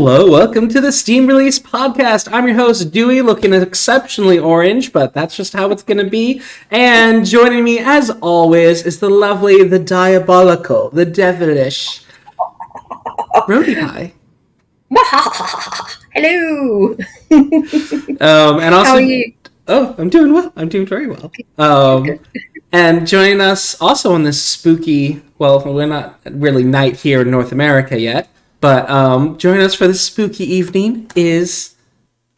Hello, welcome to the Steam Release Podcast. I'm your host, Dewey, looking exceptionally orange, but that's just how it's going to be. And joining me, as always, is the lovely, the diabolical, the devilish, Brody Pie. Hello. And also, how are you? Oh, I'm doing well. I'm doing very well. And joining us also on this spooky, well, we're not really night here in North America yet, but joining us for this spooky evening is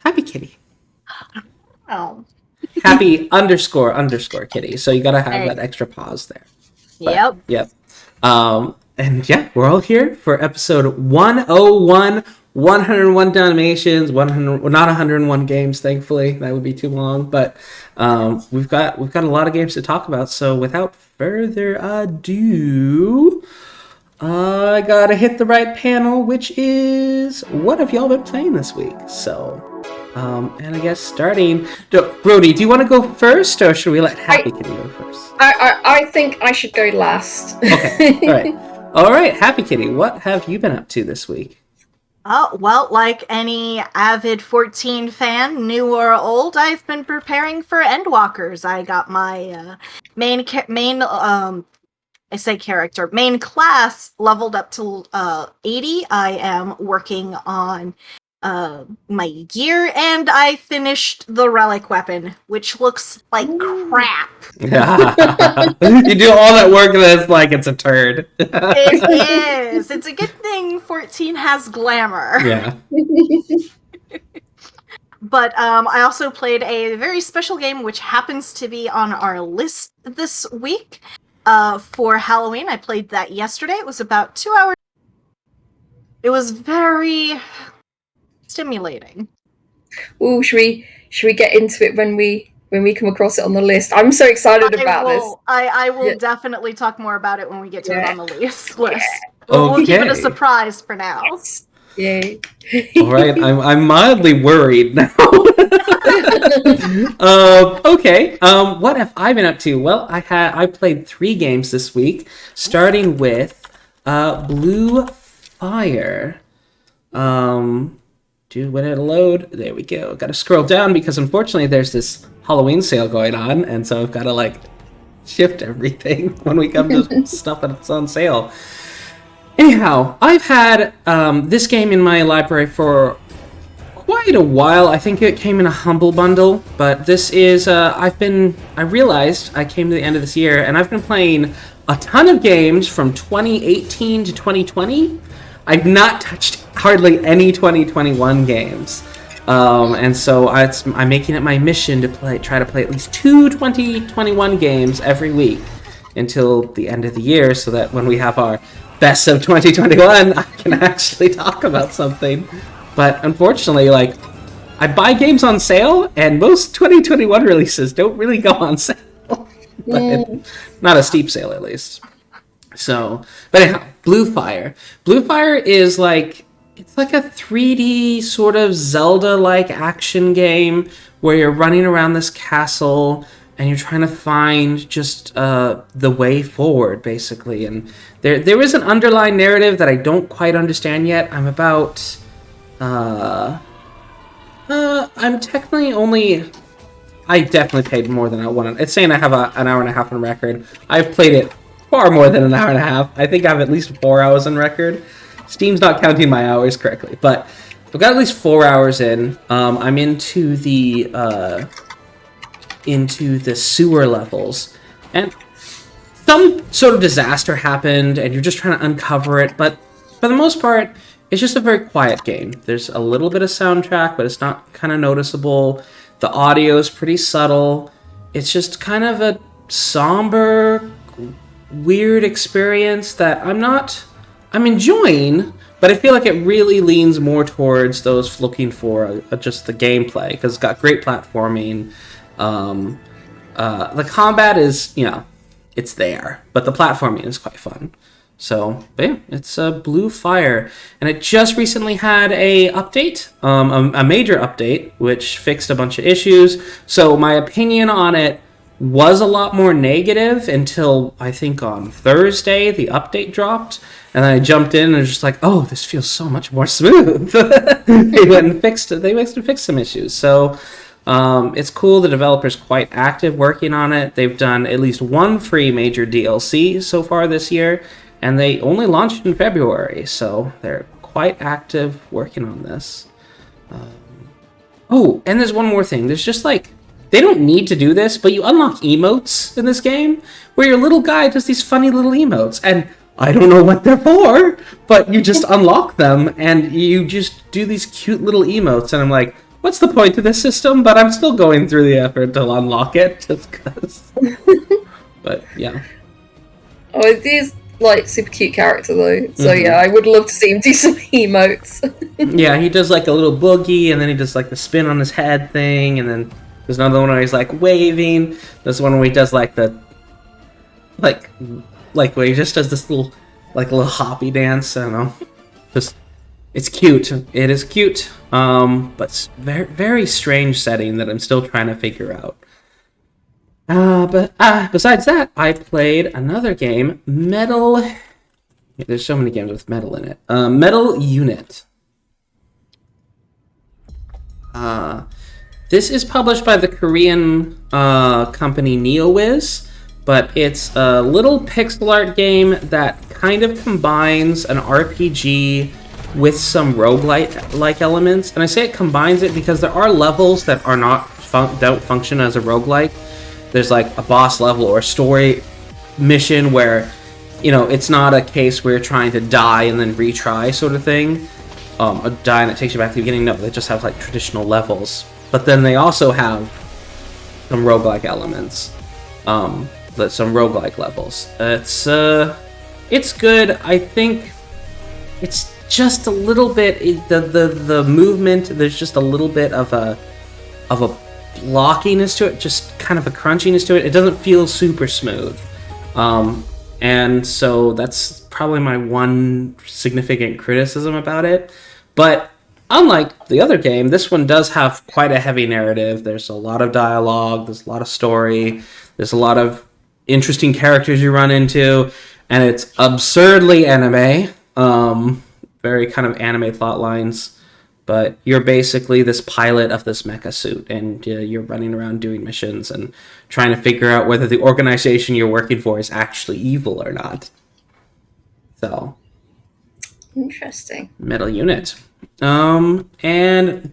Happy Kitty. Oh. Happy __ Kitty. So you gotta have that extra pause there. But, yep. And yeah, we're all here for episode 101. 101 donations, 100, not 101 games, thankfully. That would be too long, but we've got a lot of games to talk about. So without further ado, I gotta hit the right panel, which is what have y'all been playing this week? So, and I guess starting, Brody, do you want to go first, or should we let Happy Kitty go first? I think I should go last. Okay, all right, Happy Kitty, what have you been up to this week? Well, like any avid 14 fan, new or old, I've been preparing for Endwalkers. I got my main class leveled up to 80. I am working on my gear, and I finished the relic weapon, which looks like crap. You do all that work and it's like it's a turd. It is. It's a good thing 14 has glamour. Yeah. But I also played a very special game which happens to be on our list this week for Halloween. I played that yesterday. It was about 2 hours. It was very stimulating. Ooh, should we get into it when we come across it on the list? I'm so excited about this. I will definitely talk more about it when we get to it on the list. Okay. We'll keep it a surprise for now. Yay. All right, I'm mildly worried now. Okay. What have I been up to? Well, I played 3 games this week, starting with Blue Fire. When it load, there we go. Got to scroll down because unfortunately there's this Halloween sale going on, and so I've got to shift everything when we come to stuff that's on sale. Anyhow, I've had this game in my library for quite a while. I think it came in a humble bundle, but this is I realized I came to the end of this year, and I've been playing a ton of games from 2018 to 2020. I've not touched hardly any 2021 games, and so I'm making it my mission to try to play at least 2 2021 games every week until the end of the year, so that when we have our best of 2021, I can actually talk about something. But unfortunately, I buy games on sale, and most 2021 releases don't really go on sale. But not a steep sale, at least. So, but anyhow, Blue Fire. Blue Fire is it's like a 3D sort of Zelda-like action game where you're running around this castle and you're trying to find just the way forward, basically. And there is an underlying narrative that I don't quite understand yet. I'm about I'm technically only. I definitely played more than I wanted. It's saying I have an hour and a half on record. I've played it far more than an hour and a half. I think I have at least 4 hours on record. Steam's not counting my hours correctly, but I've got at least 4 hours in. I'm into the sewer levels, and some sort of disaster happened, and you're just trying to uncover it. But for the most part, it's just a very quiet game. There's a little bit of soundtrack, but it's not kind of noticeable. The audio is pretty subtle. It's just kind of a somber, weird experience that I'm enjoying, but I feel like it really leans more towards those looking for just the gameplay, because it's got great platforming. The combat is, it's there, but the platforming is quite fun. So, but yeah, it's Blue Fire, and it just recently had a update, a major update, which fixed a bunch of issues. So my opinion on it was a lot more negative until I think on Thursday the update dropped, and then I jumped in and was just like, oh, this feels so much more smooth. They went and fixed it. They went and fixed some issues. So it's cool. The developer's quite active working on it. They've done at least one free major DLC so far this year, and they only launched in February, so they're quite active working on this. Oh, and there's one more thing. There's just like, they don't need to do this, but you unlock emotes in this game where your little guy does these funny little emotes, and I don't know what they're for, but you just unlock them and you just do these cute little emotes, and I'm like, what's the point of this system? But I'm still going through the effort to unlock it just because. But yeah. Oh, it is like super cute character though. So yeah, I would love to see him do some emotes. Yeah, he does like a little boogie, and then he does like the spin on his head thing, and then there's another one where he's like waving. There's one where he does like the like where he just does this little hoppy dance. I don't know. Just it's cute. It is cute. But it's very very strange setting that I'm still trying to figure out. But besides that, I played another game, Metal. There's so many games with metal in it. Metal Unit. This is published by the Korean company Neowiz, but it's a little pixel art game that kind of combines an RPG with some roguelite-like elements. And I say it combines it because there are levels that are not don't function as a roguelike. There's like a boss level or a story mission where, you know, it's not a case where you're trying to die and then retry sort of thing. A die and it takes you back to the beginning. No, they just have like traditional levels. But then they also have some roguelike elements. Some roguelike levels. It's good. I think it's just a little bit the movement. There's just a little bit of a blockiness to it, just kind of a crunchiness to it. It doesn't feel super smooth. And so that's probably my one significant criticism about it. But unlike the other game, this one does have quite a heavy narrative. There's a lot of dialogue, there's a lot of story, there's a lot of interesting characters you run into, and it's absurdly anime. Very kind of anime plot lines. But you're basically this pilot of this mecha suit, and you're running around doing missions and trying to figure out whether the organization you're working for is actually evil or not. So, interesting. Metal Unit. And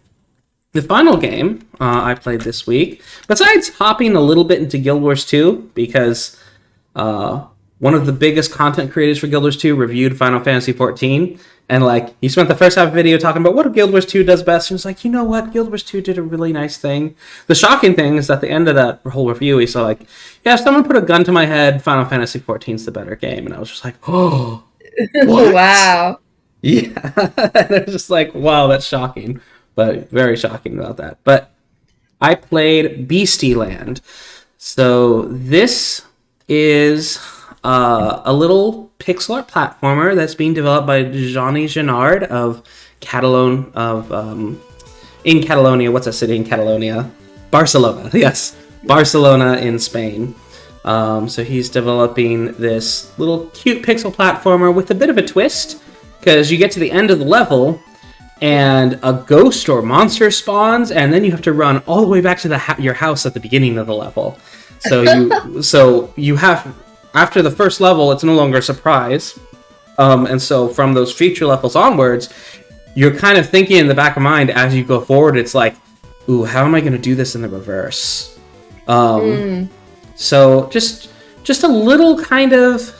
the final game I played this week, besides hopping a little bit into Guild Wars 2, because one of the biggest content creators for Guild Wars 2 reviewed Final Fantasy XIV, and like he spent the first half of the video talking about what Guild Wars 2 does best, and it's like, you know what, Guild Wars 2 did a really nice thing. The shocking thing is at the end of that whole review, he's like, yeah, if someone put a gun to my head, Final Fantasy XIV is the better game. And I was just like, oh, what? Wow. Yeah. And I was just like, wow, that's shocking. But very shocking about that. But I played Beastie Land. So this is a little pixel art platformer that's being developed by Johnny Gennard of in Catalonia. What's a city in Catalonia? Barcelona. Yes, Barcelona in Spain. So he's developing this little cute pixel platformer with a bit of a twist, because you get to the end of the level and a ghost or monster spawns, and then you have to run all the way back to your house at the beginning of the level. So you have, after the first level, it's no longer a surprise. And so from those future levels onwards, you're kind of thinking in the back of mind as you go forward, it's like, ooh, how am I going to do this in the reverse? So just a little kind of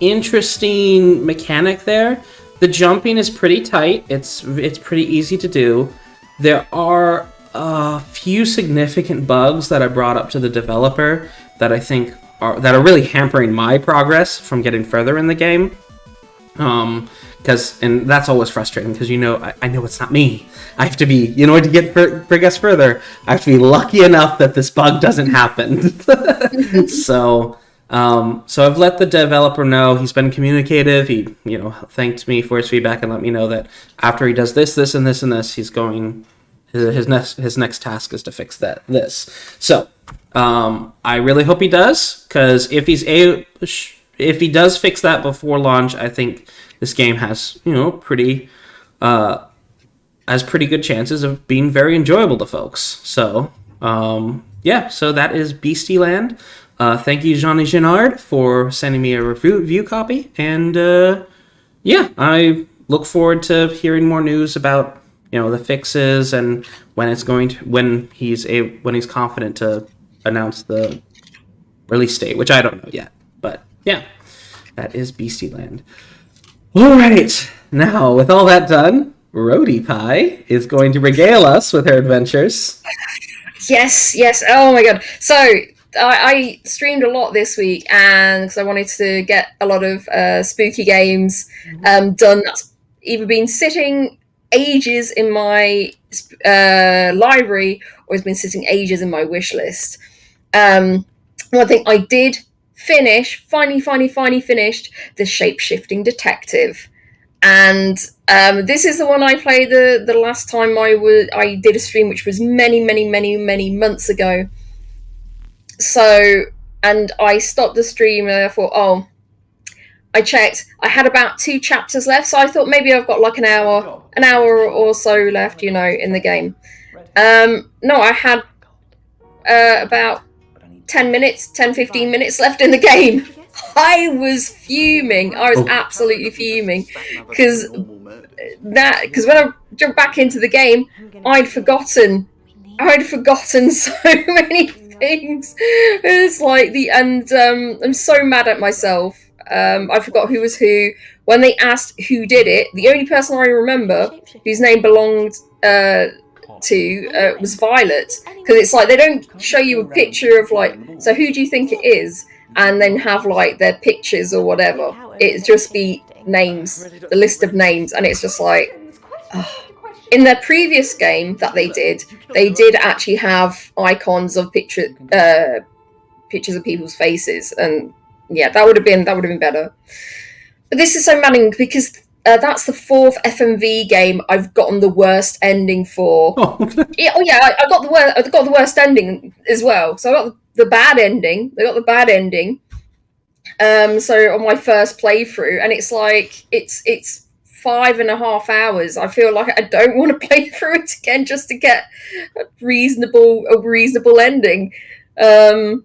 interesting mechanic there. The jumping is pretty tight. It's pretty easy to do. There are a few significant bugs that I brought up to the developer that I think are really hampering my progress from getting further in the game. And that's always frustrating, because I know it's not me. I have to be, to progress further, I have to be lucky enough that this bug doesn't happen. So I've let the developer know. He's been communicative. He, thanked me for his feedback and let me know that after he does this, this, and this, and this, he's going his next task is to fix this. So I really hope he does, because if he does fix that before launch, I think this game has pretty good chances of being very enjoyable to folks. So so that is Beastieland. Thank you, Johnny Gennard, for sending me a review copy, and I look forward to hearing more news about the fixes and when he's confident to announce the release date, which I don't know yet. But yeah, that is Beastieland. All right, now with all that done, Roadie Pie is going to regale us with her adventures. Yes. Oh my god. So I streamed a lot this week, and because I wanted to get a lot of spooky games done. That's either been sitting ages in my library, or has been sitting ages in my wish list. One thing I did finally finished the Shape-Shifting Detective, and this is the one I played the last time I did a stream, which was many months ago. So, and I stopped the stream and I thought, I checked, I had about 2 chapters left, so I thought maybe I've got like an hour or so left, in the game. No, I had about 10-15 minutes left in the game. I was fuming. I was absolutely fuming, because when I jumped back into the game, I'd forgotten so many things. It's like I'm so mad at myself. I forgot who was who. When they asked who did it, the only person I remember whose name belonged to was Violet, because it's like they don't show you a picture of so who do you think it is, and then have their pictures or whatever. It'd just be names, the list of names, and it's just like, in their previous game that they did actually have icons of pictures of people's faces, and yeah, that would have been better. But this is so maddening, because that's the 4th FMV game I've gotten the worst ending for. I got the worst ending as well. So I got the bad ending. They got the bad ending. So on my first playthrough, and it's like it's 5.5 hours. I feel like I don't want to play through it again just to get a reasonable ending. But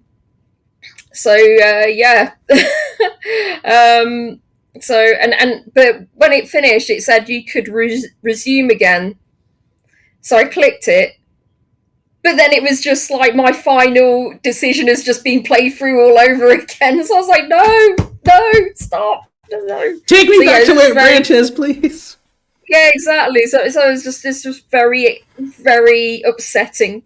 when it finished, it said you could resume again. So I clicked it, but then it was just like my final decision has just been played through all over again. So I was like, no, stop, no. Take me back to where branches, please. Yeah, exactly. So it was just, this was very, very upsetting.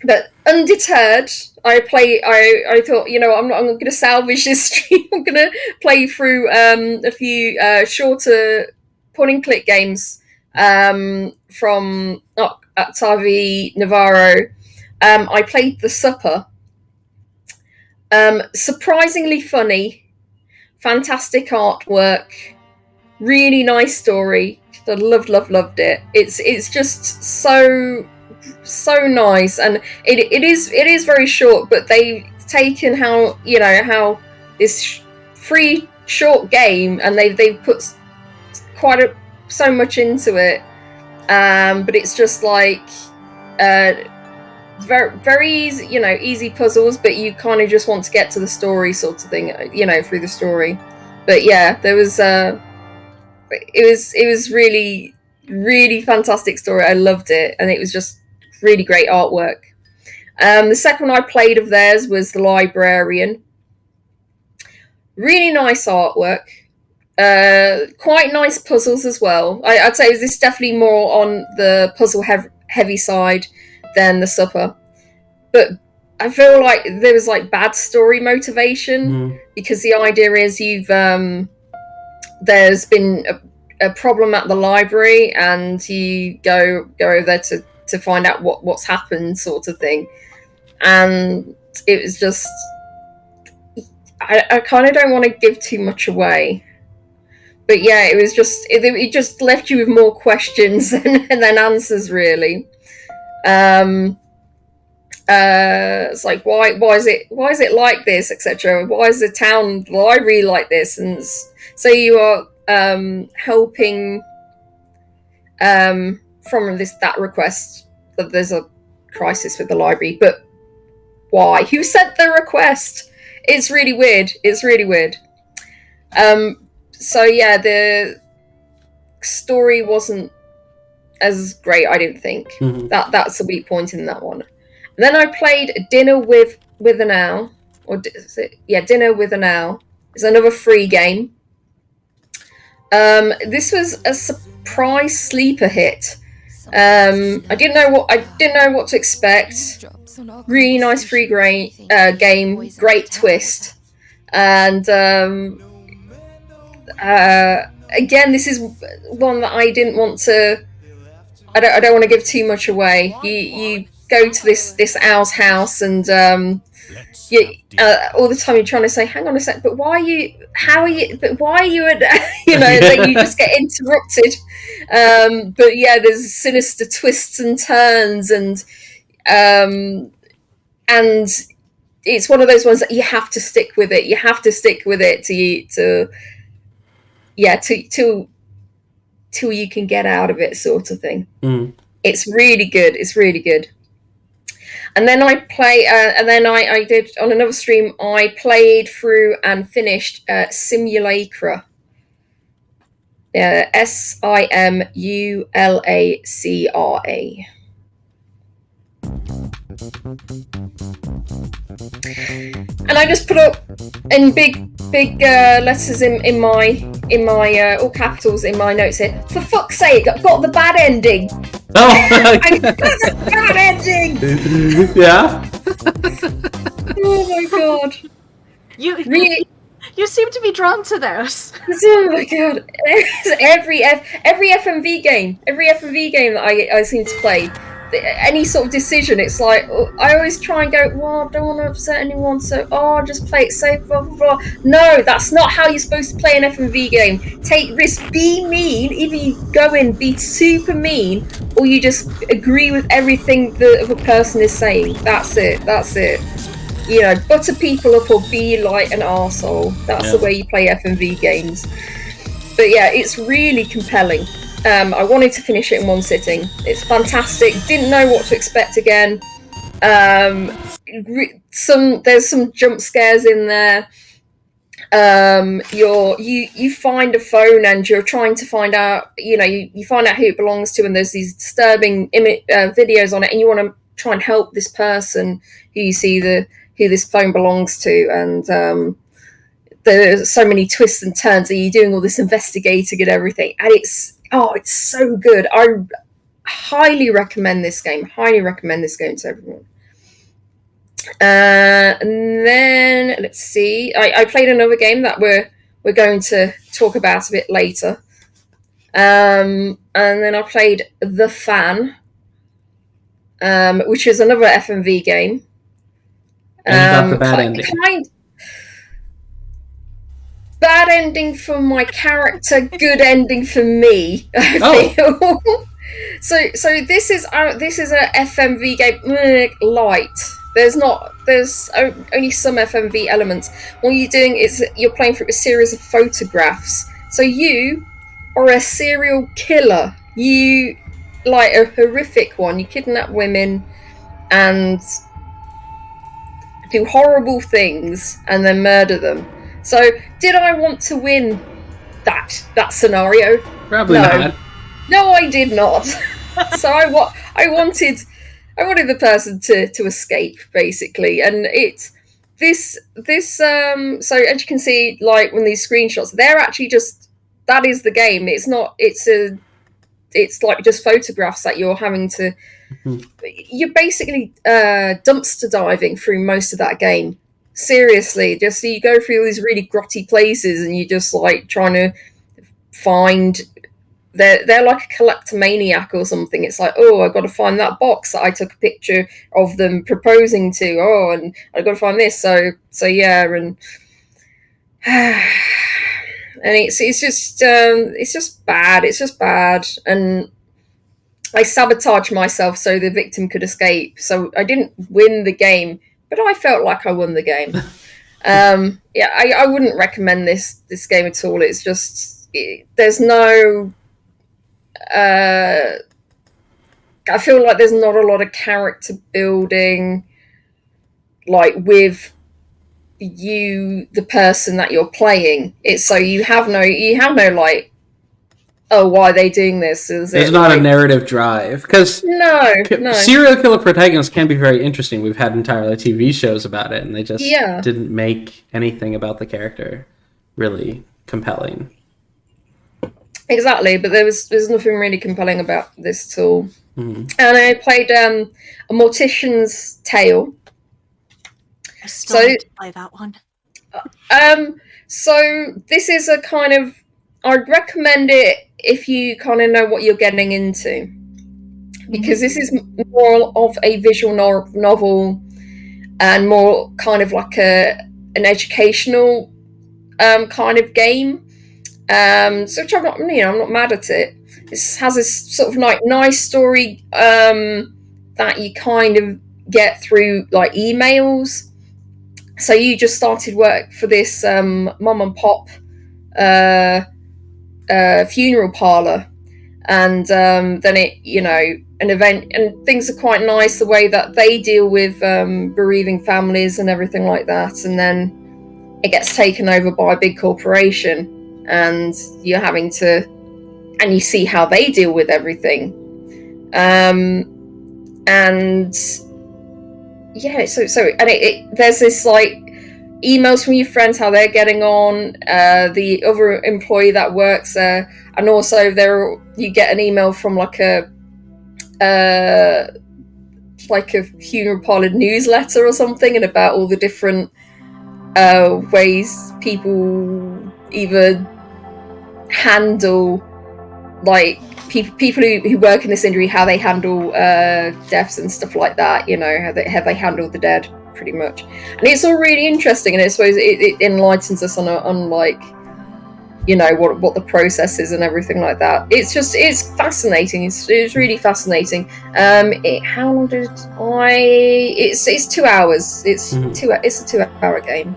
But undeterred, I thought, I'm going to salvage this stream. I'm going to play through a few shorter point-and-click games from Octavi, Navarro. I played The Supper. Surprisingly funny, fantastic artwork, really nice story. I loved it. It's just so nice, and it is very short, but they've taken how this free short game, and they've put so much into it, but it's just like very, very easy, easy puzzles, but you kind of just want to get to the story sort of thing, through the story. But yeah, there was it was really, really fantastic story. I loved it, and it was just really great artwork. The second one I played of theirs was The Librarian. Really nice artwork. Quite nice puzzles as well. I'd say this is definitely more on the puzzle heavy side than The Supper. But I feel like there was bad story motivation, because the idea is there's been a problem at the library, and you go over there to find out what's happened, sort of thing. And it was just, I kind of don't want to give too much away, but yeah, it was just it just left you with more questions than answers, really. It's like why is it like this, etc. Why is the town library like this? And so you are helping from that request that there's a crisis with the library, but why? Who sent the request? It's really weird. So yeah, the story wasn't as great, I didn't think. That's the weak point in that one. And then I played Dinner with an Owl, Dinner with an Owl. It's another free game. This was a surprise sleeper hit. I didn't know what to expect. Really nice free game, great twist, and again, this is one that I didn't want to. I don't want to give too much away. You go to this owl's house, and all the time you're trying to say, "Hang on a sec, but why are you? How are you? But why are you?" Then you just get interrupted. But yeah, there's sinister twists and turns, and it's one of those ones that you have to stick with it. You have to stick with it till you can get out of it, sort of thing. It's really good. And then I did on another stream. I played through and finished Simulacra. Simulacra. And I just put up in big letters in my all capitals in my notes here. For fuck's sake, I've got the bad ending. Oh, I got the bad ending. Yeah. Oh my god. You seem to be drawn to those. Oh my god. Every FMV game that I seem to play, any sort of decision, it's like I always try and go, well, I don't want to upset anyone, so I'll just play it safe, blah blah blah. No, that's not how you're supposed to play an FMV game. Take risks, be mean. Either you go in, be super mean, or you just agree with everything the other person is saying. That's it. Butter people up or be like an arsehole. That's the way you play FMV games. But yeah, it's really compelling. I wanted to finish it in one sitting. It's fantastic. Didn't know what to expect again. There's some jump scares in there. You find a phone and you're trying to find out. You find out who it belongs to, and there's these disturbing videos on it, and you want to try and help this person who you see who this phone belongs to, and there's so many twists and turns, and you're doing all this investigating and everything, and it's so good. I highly recommend this game to everyone. And then let's see, I played another game that we're going to talk about a bit later, and then I played The Fan, which is another FMV game. And you got the bad ending. Bad ending for my character, good ending for me. I feel. So this is a FMV game light. There's only some FMV elements. What you're doing is you're playing through a series of photographs. So you are a serial killer. You like a horrific one. You kidnap women and do horrible things and then murder them. So, did I want to win that scenario? Probably not. No, I did not. So I wanted the person to escape, basically, and it's this. So as you can see, like when these screenshots, they're actually just that is the game. It's not. It's like just photographs that you're having to. You're basically dumpster diving through most of that game. Seriously, just you go through all these really grotty places, and you just like trying to find. They're like a kleptomaniac or something. It's like, oh, I've got to find that box that I took a picture of them proposing to. Oh, and I've got to find this. So yeah, and and it's just bad. It's just bad, and I sabotaged myself so the victim could escape. So I didn't win the game, but I felt like I won the game. Yeah, I wouldn't recommend this game at all. It's just there's no. I feel like there's not a lot of character building, like with you, the person that you're playing. It's so you have no like, oh, why are they doing this? There's not a narrative drive, because no. serial killer protagonists can be very interesting. We've had entirely TV shows about it, and they just didn't make anything about the character really compelling. Exactly, but there's nothing really compelling about this at all. Mm-hmm. And I played A Mortician's Tale. I still need to play that one. So this is a kind of, I'd recommend it if you kind of know what you're getting into, because this is more of a visual novel and more kind of like an educational kind of game. So which I'm not mad at it. This has this sort of like nice story that you kind of get through like emails. So you just started work for this mom and pop funeral parlor, and then an event, and things are quite nice the way that they deal with bereaving families and everything like that, and then it gets taken over by a big corporation. And you're having to, and you see how they deal with everything, and yeah. So and there's this like emails from your friends how they're getting on, the other employee that works there, and also you get an email from like a funeral parlor newsletter or something, and about all the different ways people either handle, like people who work in this industry, how they handle deaths and stuff like that, how they handle the dead, pretty much. And it's all really interesting, and I suppose it enlightens us on like, what the process is and everything like that. It's fascinating. It's really fascinating. How long did it's 2 hours. It's a 2-hour game.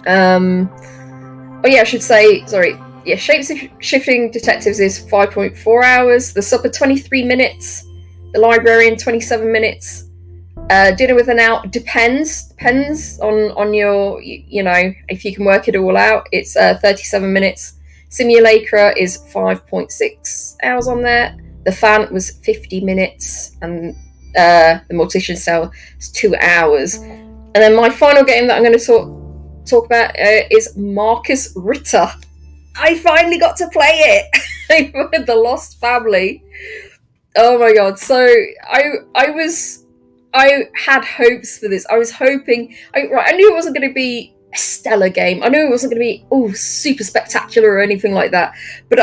Oh yeah, I should say, sorry. Yeah, Shape-Shifting Detectives is 5.4 hours. The Supper 23 minutes. The Librarian 27 minutes. Dinner with an Hour depends on your, if you can work it all out. It's 37 minutes. Simulacra is 5.6 hours on there. The Fan was 50 minutes, and the Mortician's Cell is 2 hours. And then my final game that I'm going to talk about is Marcus Ritter. I finally got to play it with the Lost Family. Oh my god! So I had hopes for this. I was hoping. I knew it wasn't going to be a stellar game. I knew it wasn't going to be super spectacular or anything like that. But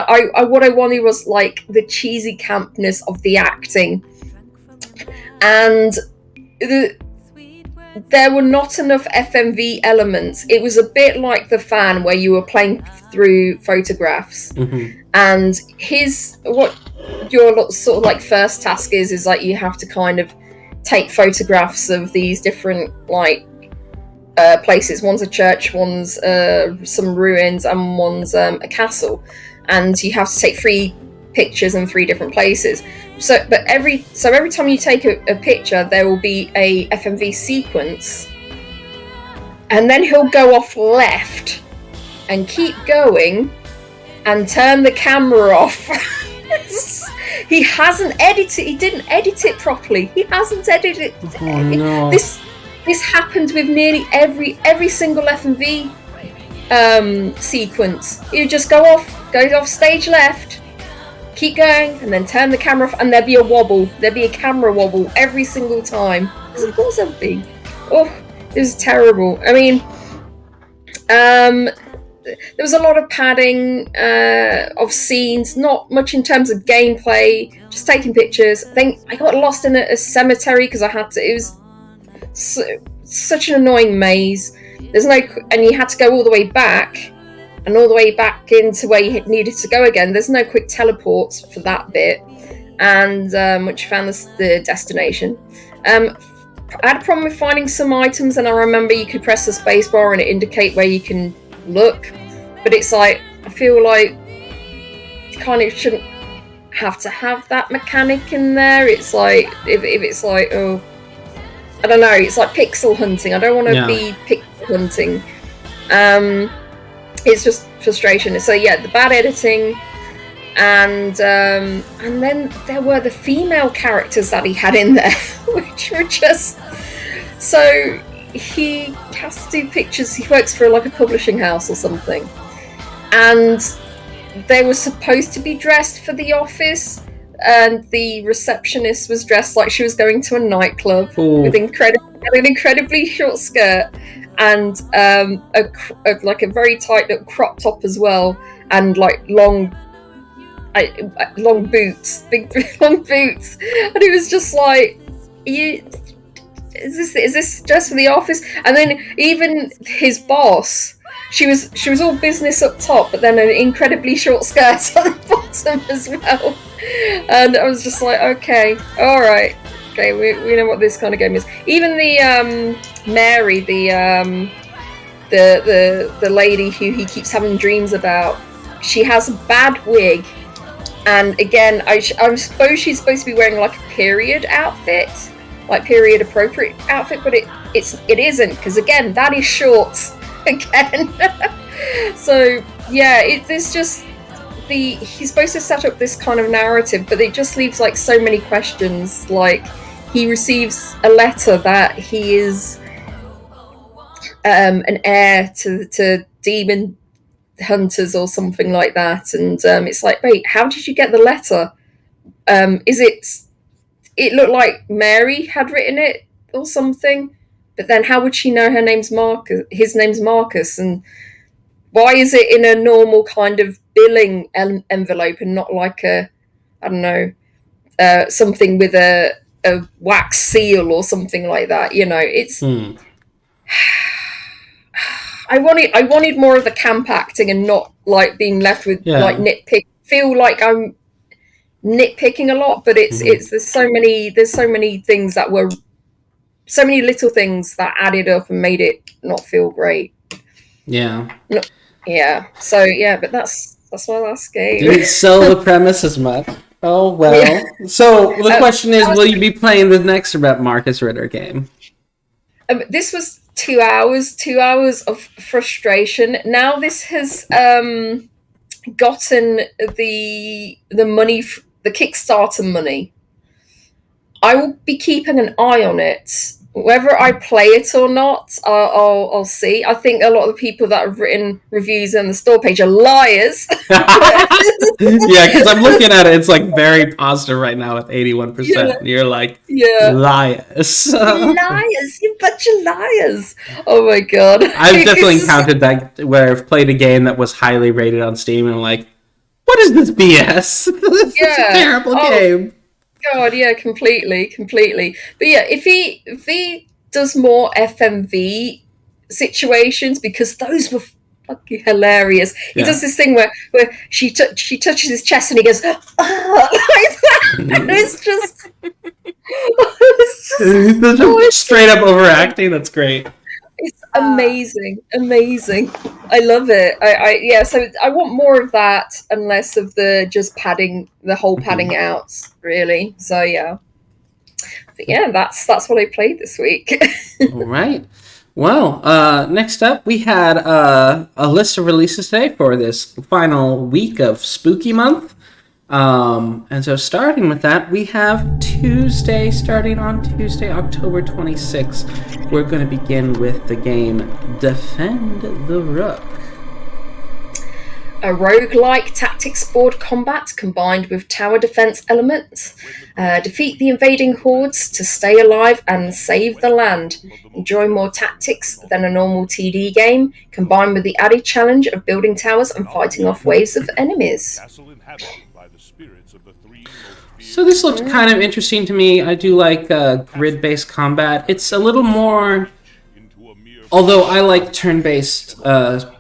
what I wanted was like the cheesy campness of the acting, and there were not enough FMV elements. It was a bit like The Fan, where you were playing through photographs. Mm-hmm. And what your sort of like first task is like you have to kind of take photographs of these different like places. One's a church, one's some ruins, and one's a castle. And you have to take 3 pictures in 3 different places. So every time you take a picture, there will be a FMV sequence, and then he'll go off left and keep going and turn the camera off. He hasn't edited. He didn't edit it properly. He hasn't edited it. Oh, no. This happened with nearly every single FMV sequence. He would just goes off stage left, keep going, and then turn the camera off, and there'd be a wobble. There'd be a camera wobble every single time. Because of course there'd be. Oh, this is terrible. I mean, there was a lot of padding of scenes, not much in terms of gameplay, just taking pictures. I think I got lost in a cemetery because I had to. It was such an annoying maze. And you had to go all the way back, and all the way back into where you needed to go again. There's no quick teleports for that bit, and which found the destination. I had a problem with finding some items, and I remember you could press the spacebar and it indicate where you can look, but it's like, I feel like you kind of shouldn't have to have that mechanic in there. It's like, if it's like, oh, I don't know, it's like pixel hunting. I don't want to be pixel hunting. It's just frustration. So yeah, the bad editing, and then there were the female characters that he had in there, which were just, so he has to do pictures. He works for like a publishing house or something, and they were supposed to be dressed for the office, and the receptionist was dressed like she was going to a nightclub with an incredibly short skirt and like a very tight little crop top as well, and like long boots, big long boots, and it was just like, is this just for the office? And then even his boss, she was all business up top, but then an incredibly short skirt on the bottom as well. And I was just like, okay, all right, okay, we know what this kind of game is. Even the Mary, the lady who he keeps having dreams about, she has a bad wig, and again, I suppose she's supposed to be wearing like a period outfit, like period appropriate outfit, but it isn't, because again, that is shorts again. So yeah, it's just he's supposed to set up this kind of narrative, but it just leaves like so many questions. Like, he receives a letter that he is an heir to demon hunters or something like that, and it's like, wait, how did you get the letter? It looked like Mary had written it or something, but then how would she know his name's Marcus, and why is it in a normal kind of billing envelope and not like a, I don't know, something with a wax seal or something like that? You know, it's. I wanted more of the camp acting and not like being left with like nitpick. Feel like I'm nitpicking a lot, but it's there's so many things that were, so many little things that added up and made it not feel great. Yeah. Yeah. So yeah, but that's my last game. Didn't sell the premise as much. Oh well. Yeah. So the question is, will you be playing the next Marcus Ritter game? This was 2 hours of frustration. Now this has gotten the money, the Kickstarter money. I will be keeping an eye on it. Whether I play it or not, I'll see. I think a lot of the people that have written reviews on the store page are liars. Yeah, because I'm looking at it, it's like very positive right now with 81%. Yeah. You're like, liars. Liars, you bunch of liars. Oh my god. I've definitely encountered that where I've played a game that was highly rated on Steam and I'm like, what is this BS? This is a terrible game. God, yeah, completely. But yeah, if he does more FMV situations, because those were fucking hilarious. He does this thing where she touches his chest and he goes, like that. And it's just straight up overacting. That's great. It's amazing. I love it. So I want more of that and less of the just padding out, really. So yeah. But yeah, that's what I played this week. All right. Well, next up we had a list of releases today for this final week of Spooky Month. And so starting with that, we have starting on Tuesday, October 26th, we're going to begin with the game Defend the Rook. A roguelike tactics board combat combined with tower defense elements. Defeat the invading hordes to stay alive and save the land. Enjoy more tactics than a normal TD game, combined with the added challenge of building towers and fighting off waves of enemies. So this looked kind of interesting to me. I do like grid-based combat. It's a little more... Although I like turn-based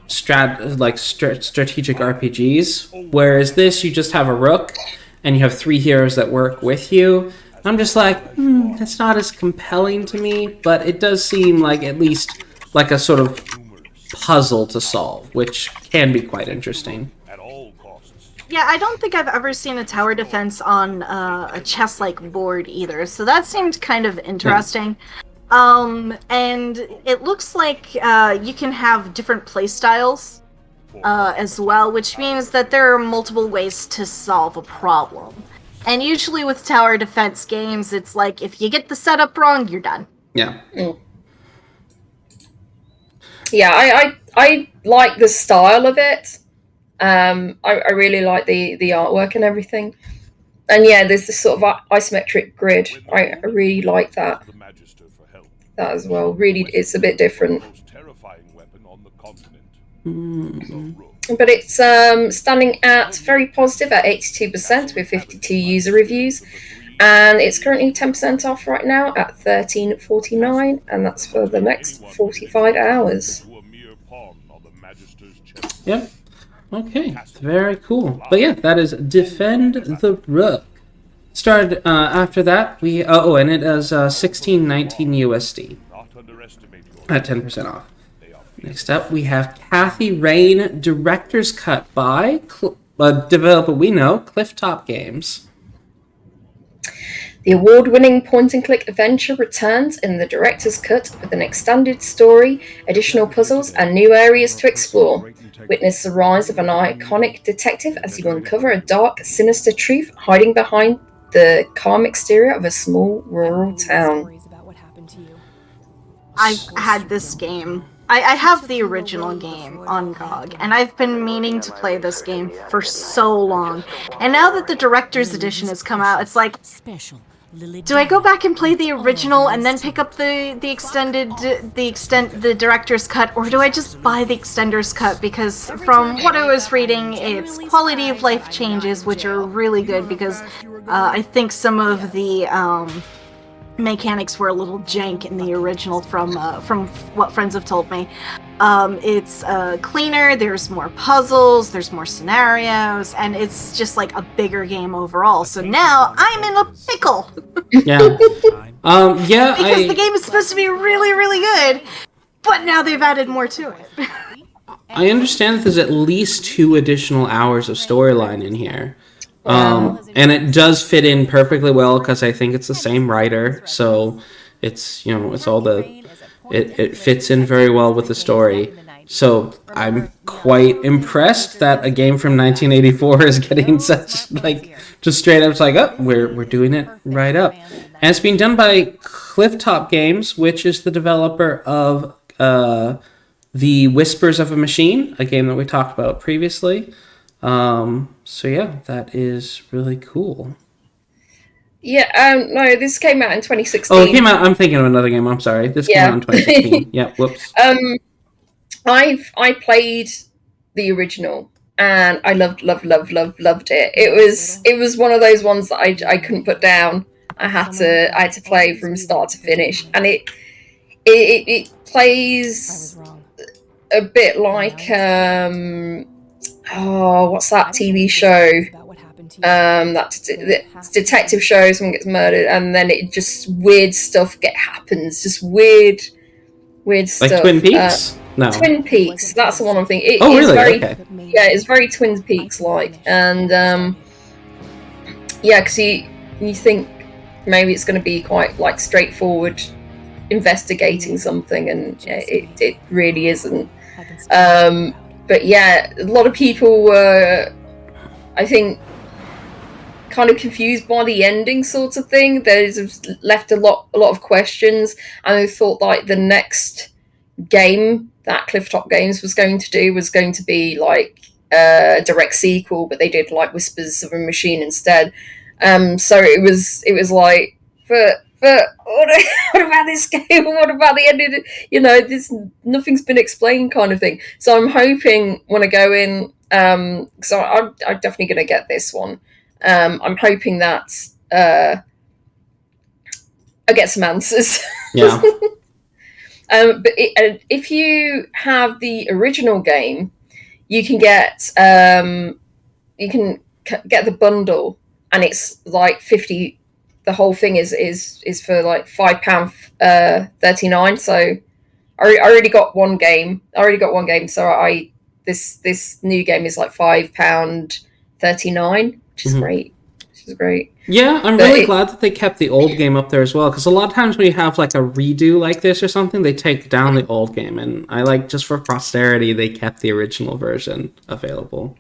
strategic RPGs. Whereas this, you just have a rook, and you have 3 heroes that work with you. I'm just like, that's not as compelling to me, but it does seem like at least like a sort of puzzle to solve, which can be quite interesting. Yeah, I don't think I've ever seen a tower defense on a chess-like board either, so that seemed kind of interesting. Yeah. And it looks like you can have different playstyles as well, which means that there are multiple ways to solve a problem. And usually with tower defense games, it's like, if you get the setup wrong, you're done. Yeah. Yeah, I like the style of it. I really like the artwork and everything. And yeah, there's this sort of isometric grid. I really like that as well. Really, it's a bit different. But it's standing at very positive at 82% with 52 user reviews. And it's currently 10% off right now at $13.49, and that's for the next 45 hours. Yep. Okay, very cool. But yeah, that is Defend the Rook. Started after that, and it is $16.19 USD at 10% off. Next up, we have Kathy Rain Director's Cut by a developer we know, Clifftop Games. The award-winning point-and-click adventure returns in the director's cut with an extended story, additional puzzles, and new areas to explore. Witness the rise of an iconic detective as you uncover a dark, sinister truth hiding behind the calm exterior of a small rural town. I've had this game. I have the original game on GOG, and I've been meaning to play this game for so long. And now that the Director's Edition has come out, it's like, do I go back and play the original and then pick up the Director's Cut, or do I just buy the Extender's Cut? Because from what I was reading, it's quality of life changes, which are really good, because I think some of the mechanics were a little jank in the original from what friends have told me. It's cleaner, there's more puzzles, there's more scenarios, and it's just like a bigger game overall. So now I'm in a pickle. Yeah. Because the game is supposed to be really, really good, but now they've added more to it. I understand that there's at least 2 additional hours of storyline in here. And it does fit in perfectly well because I think it's the same writer, so it's, it's all it fits in very well with the story. So I'm quite impressed that a game from 1984 is getting such, just straight up, it's like, oh, we're doing it right up. And it's being done by Clifftop Games, which is the developer of The Whispers of a Machine, a game that we talked about previously. So yeah, that is really cool. Yeah, no, this came out in 2016. Oh, it came out, I'm thinking of another game, I'm sorry. This came out in 2016. Yeah, whoops. I played the original, and I loved it. It was one of those ones that I couldn't put down. I had to play from start to finish, and it plays a bit like what's that TV show? That detective show, someone gets murdered, and then it just weird stuff happens. Just weird stuff. Like Twin Peaks? No. Twin Peaks. That's the one I'm thinking. Really? Okay. Yeah, it's very Twin Peaks like, and because you think maybe it's going to be quite straightforward investigating something, and it really isn't. But yeah, a lot of people were, I think, kind of confused by the ending sort of thing. There's left a lot of questions, and I thought the next game that Clifftop Games was going to do was going to be a direct sequel, but they did Whispers of a Machine instead. So it was like, but what about this game? What about the ending? Nothing's been explained, kind of thing. So I'm hoping when I go in, because I'm definitely going to get this one. I'm hoping that I get some answers. Yeah. But if you have the original game, you can get the bundle, and it's like 50. The whole thing is for like £5.39. So I already got one game. So this new game is like £5.39, which is great. Yeah, I'm really glad that they kept the old game up there as well, because a lot of times when you have like a redo like this or something, they take down the old game, and I like, just for posterity, they kept the original version available.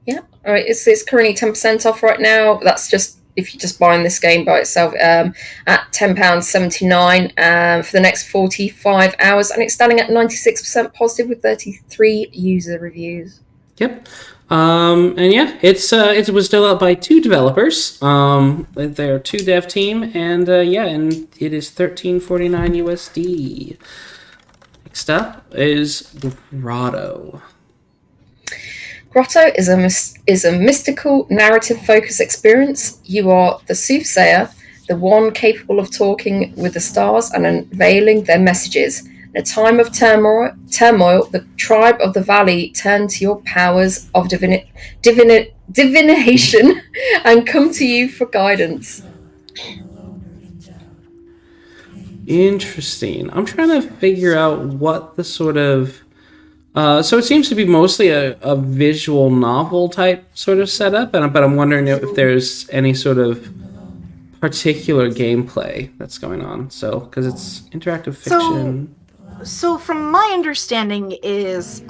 Yeah, all right. It's currently 10% off right now. That's just if you're just buying this game by itself at £10.79 for the next 45 hours, and it's standing at 96% positive with 33 user reviews. Yep. And yeah, it was developed by 2 developers. They're 2 dev team, and and it is $13.49 USD. Next up is Grotto. Grotto is a mystical narrative-focused experience. You are the soothsayer, the one capable of talking with the stars and unveiling their messages. In a time of turmoil, the tribe of the valley turn to your powers of divination and come to you for guidance. Interesting. I'm trying to figure out what the sort of... so it seems to be mostly a visual novel type sort of setup, but I'm wondering if there's any sort of particular gameplay that's going on. So, because it's interactive fiction... So from my understanding is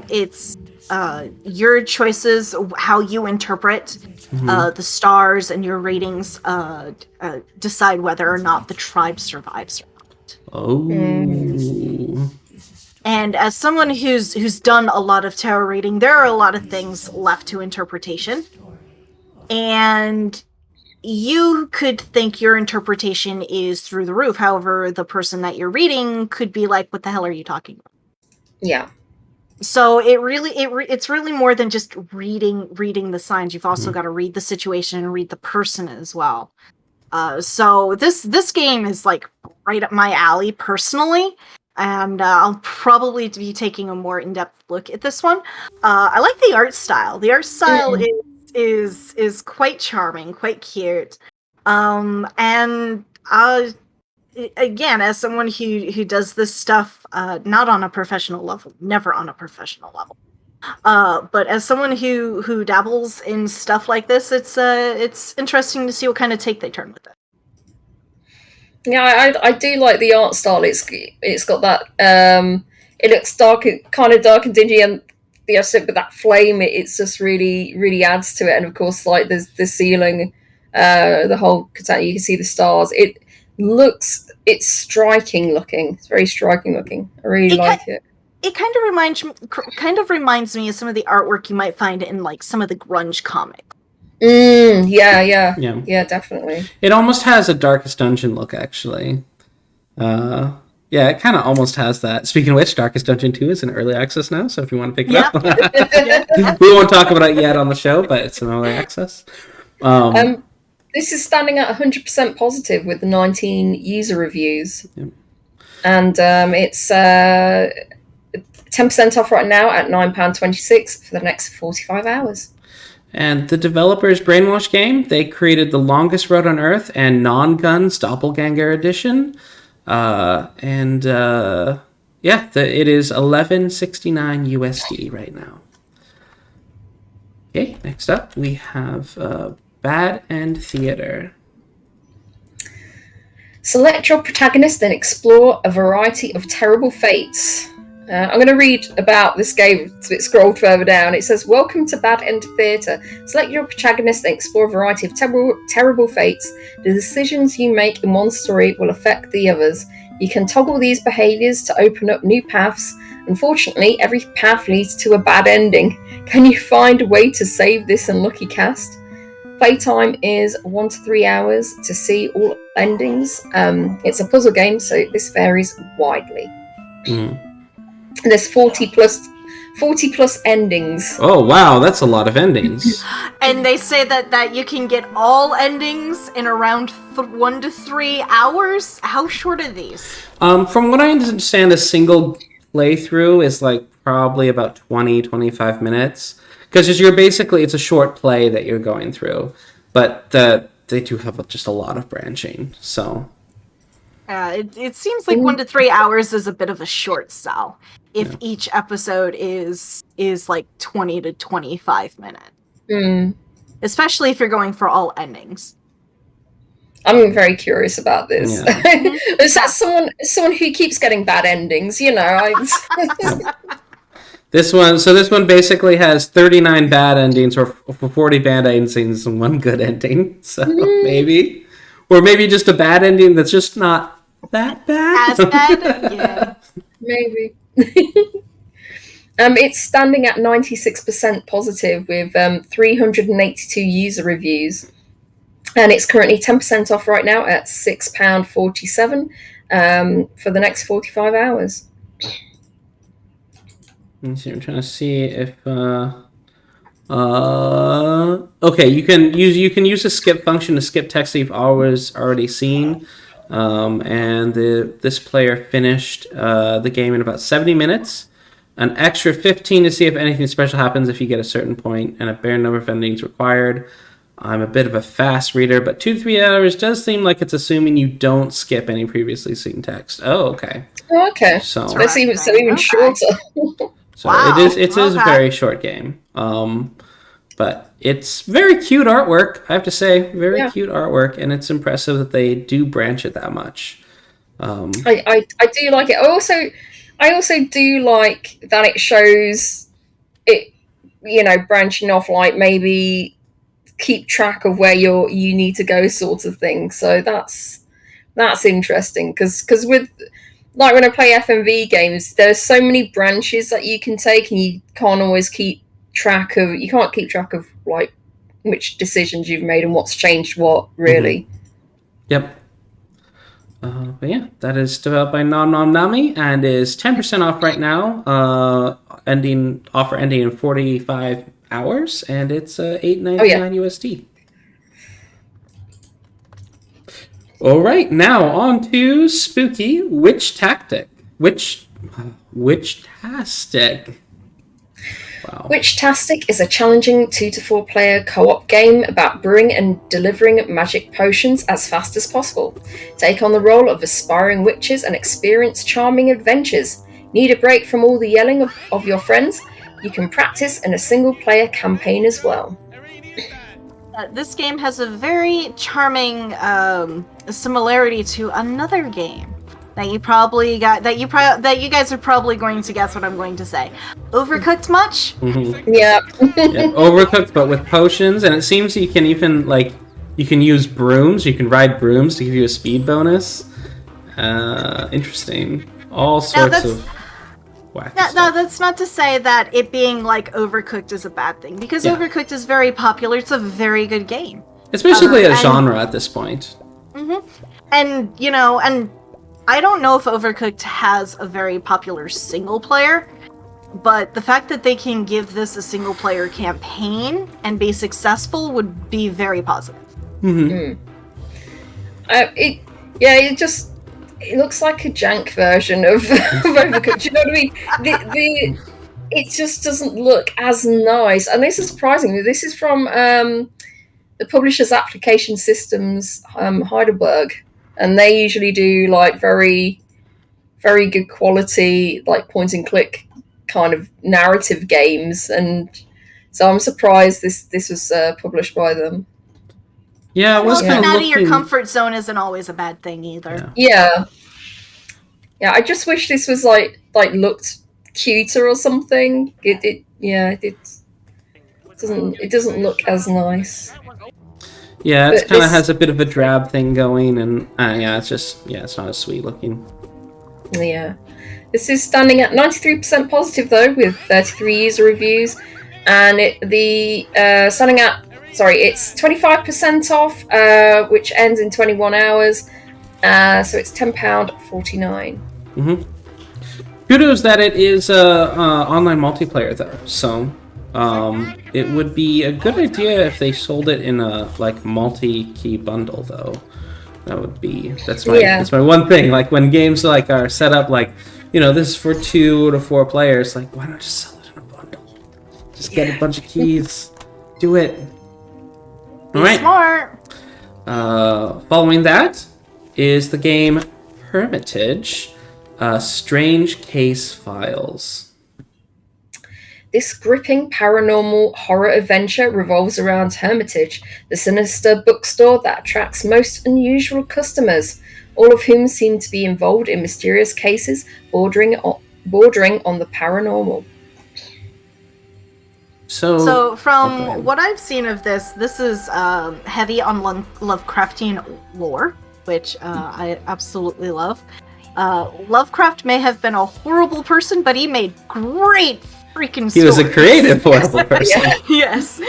it's your choices, how you interpret the stars and your ratings decide whether or not the tribe survives or not. Oh. And as someone who's done a lot of tarot reading, there are a lot of things left to interpretation. And you could think your interpretation is through the roof. However, the person that you're reading could be like, what the hell are you talking about? Yeah. So it's really more than just reading the signs. You've also got to read the situation and read the person as well. So this game is like right up my alley personally. And I'll probably be taking a more in-depth look at this one. I like the art style. The art style is quite charming, quite cute. And again, as someone who does this stuff, not on a professional level, never on a professional level, but as someone who dabbles in stuff like this, it's interesting to see what kind of take they turn with it. Yeah, I do like the art style. It's got that it looks dark, kind of dark and dingy, and but that flame, it's just really adds to it. And of course, like there's the ceiling, the whole Kotar, you can see the stars. It's striking looking. It's very striking looking. I really like it. It kind of reminds me of some of the artwork you might find in like some of the grunge comics. Yeah, definitely. It almost has a Darkest Dungeon look, actually. Yeah, it kind of almost has that. Speaking of which, Darkest Dungeon 2 is in early access now, so if you want to pick it up. We won't talk about it yet on the show, but it's in early access. This is standing at 100% positive with 19 user reviews. Yep. And it's 10% off right now at £9.26 for the next 45 hours. And the developers Brainwash game, they created The Longest Road on Earth and Non-Guns Doppelganger Edition. It is $11.69 USD right now. Okay, next up we have Bad End Theater. Select your protagonist and explore a variety of terrible fates. I'm going to read about this game. It's scrolled further down. It says, "Welcome to Bad End Theater. Select your protagonist and explore a variety of terrible fates. The decisions you make in one story will affect the others. You can toggle these behaviors to open up new paths. Unfortunately, every path leads to a bad ending. Can you find a way to save this unlucky cast?" Playtime is 1 to 3 hours to see all endings. It's a puzzle game, so this varies widely. There's 40 40 plus endings. Oh wow, that's a lot of endings. And they say that you can get all endings in around 1 to 3 hours. How short are these? From what I understand, a single playthrough is like probably about 20-25 minutes. Because it's a short play that you're going through. But they do have just a lot of branching, so... It seems like 1 to 3 hours is a bit of a short sell. If each episode is like 20 to 25 minutes. Especially if you're going for all endings. I'm very curious about this. Yeah. Is that someone who keeps getting bad endings, you know? This one basically has 39 bad endings or 40 bad endings and 1 good ending. So maybe. Or maybe just a bad ending that's just not that bad. As bad? Yeah. Maybe. It's standing at 96% positive with 382 user reviews. And it's currently 10% off right now at £6.47 for the next 45 hours. I'm trying to see if okay, you can use the skip function to skip text that you've already seen. And this player finished the game in about 70 minutes. An extra 15 to see if anything special happens if you get a certain point, and a bare number of endings required. I'm a bit of a fast reader, but 2 to 3 hours does seem like it's assuming you don't skip any previously seen text. Oh, okay. Oh, okay. So it's even shorter. So wow. it is a very short game. But it's very cute artwork, I have to say. Very cute artwork, and it's impressive that they do branch it that much. I do like it. I also do like that it shows it, branching off, like maybe keep track of where you need to go, sort of thing. So that's interesting because with, like, when I play FMV games, there's so many branches that you can take, and you can't always keep track of like which decisions you've made and what's changed what, really. Yep. But yeah, that is developed by NomnomiNami and is 10% off right now. Offer ending in 45 hours, and it's $8.99 USD. All right, now on to spooky Witchtastic. Witchtastic. Wow. Witchtastic is a challenging 2 to 4 player co-op game about brewing and delivering magic potions as fast as possible. Take on the role of aspiring witches and experience charming adventures. Need a break from all the yelling of your friends? You can practice in a single player campaign as well. This game has a very charming similarity to another game that you guys are probably going to guess what I'm going to say. Overcooked much? Mm-hmm. Yeah. Overcooked, but with potions, and it seems you can even you can use brooms. You can ride brooms to give you a speed bonus. Interesting. All sorts of wacky stuff. No, that's not to say that it being like Overcooked is a bad thing, because Overcooked is very popular. It's a very good game. It's basically a genre at this point. Mm-hmm. And and I don't know if Overcooked has a very popular single player, but the fact that they can give this a single player campaign and be successful would be very positive. Mm-hmm. It looks like a jank version of Overcooked. Do you know what I mean? It just doesn't look as nice, and this is surprising. This is from the publisher's application systems, Heidelberg. And they usually do like very, very good quality, like point and click kind of narrative games, and so I'm surprised this was published by them. Yeah, it was getting out of your comfort zone isn't always a bad thing either. Yeah. I just wish this was like looked cuter or something. It doesn't look as nice. Yeah, it kind of has a bit of a drab thing going, and it's not as sweet looking. Yeah. This is standing at 93% positive though, with 33 user reviews, and it's 25% off, which ends in 21 hours. So it's £10.49. Mm-hmm. Kudos that it is online multiplayer though, so it would be a good idea if they sold it in a like multi-key bundle though. That would be that's my one thing. Like when games like are set up like, you know, this is for 2 to 4 players, like why not just sell it in a bundle? Just get a bunch of keys. Do it. All right. Smart. Following that is the game Hermitage. Strange Case Files. This gripping paranormal horror adventure revolves around Hermitage, the sinister bookstore that attracts most unusual customers, all of whom seem to be involved in mysterious cases bordering on the paranormal. So from what I've seen of this is heavy on Lovecraftian lore, which I absolutely love. Lovecraft may have been a horrible person, but he made great freaking stories. He was a creative horrible person. Yes.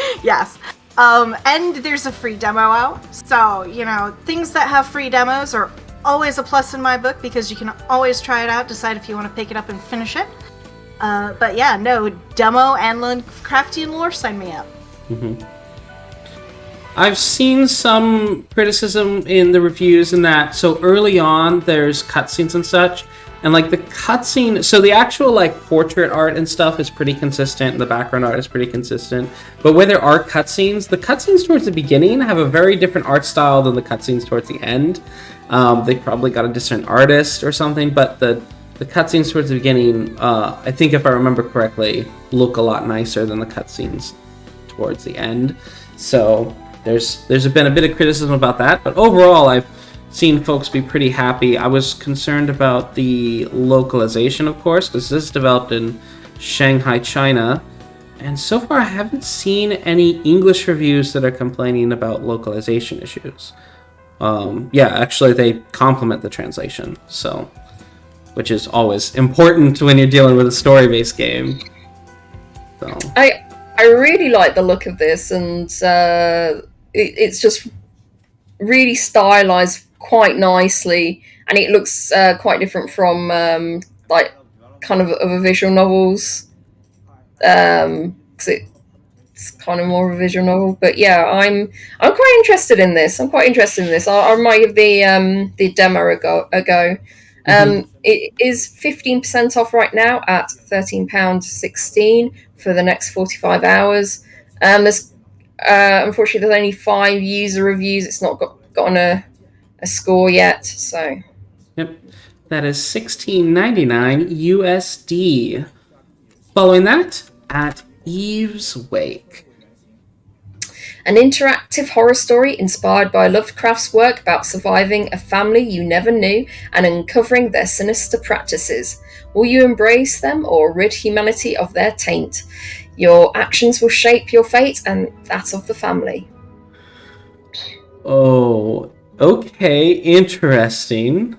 And there's a free demo out, so, you know, things that have free demos are always a plus in my book, because you can always try it out, decide if you want to pick it up and finish it. But yeah, no, demo and Lovecraftian lore, sign me up. Mm-hmm. I've seen some criticism in the reviews in that, so early on there's cutscenes and such, and like the cutscene, so the actual like portrait art and stuff is pretty consistent, and the background art is pretty consistent, but where there are cutscenes, the cutscenes towards the beginning have a very different art style than the cutscenes towards the end. They probably got a different artist or something, but the cutscenes towards the beginning, I think if I remember correctly, look a lot nicer than the cutscenes towards the end. So there's been a bit of criticism about that, but overall I've seen folks be pretty happy. I was concerned about the localization, of course, because this is developed in Shanghai, China, and so far I haven't seen any English reviews that are complaining about localization issues. Actually they compliment the translation, so, which is always important when you're dealing with a story-based game. So I really like the look of this, and it's just really stylized quite nicely, and it looks quite different from like kind of other visual novels, because it's kind of more of a visual novel. But yeah, I'm quite interested in this. I might give the demo a go. It is 15% off right now at £13.16 for the next 45 hours. There's unfortunately there's only 5 user reviews. It's not gotten a score yet. So yep, that is $16.99 USD. Following that, At Eve's Wake. An interactive horror story inspired by Lovecraft's work about surviving a family you never knew and uncovering their sinister practices. Will you embrace them or rid humanity of their taint? Your actions will shape your fate and that of the family. Oh, okay, interesting.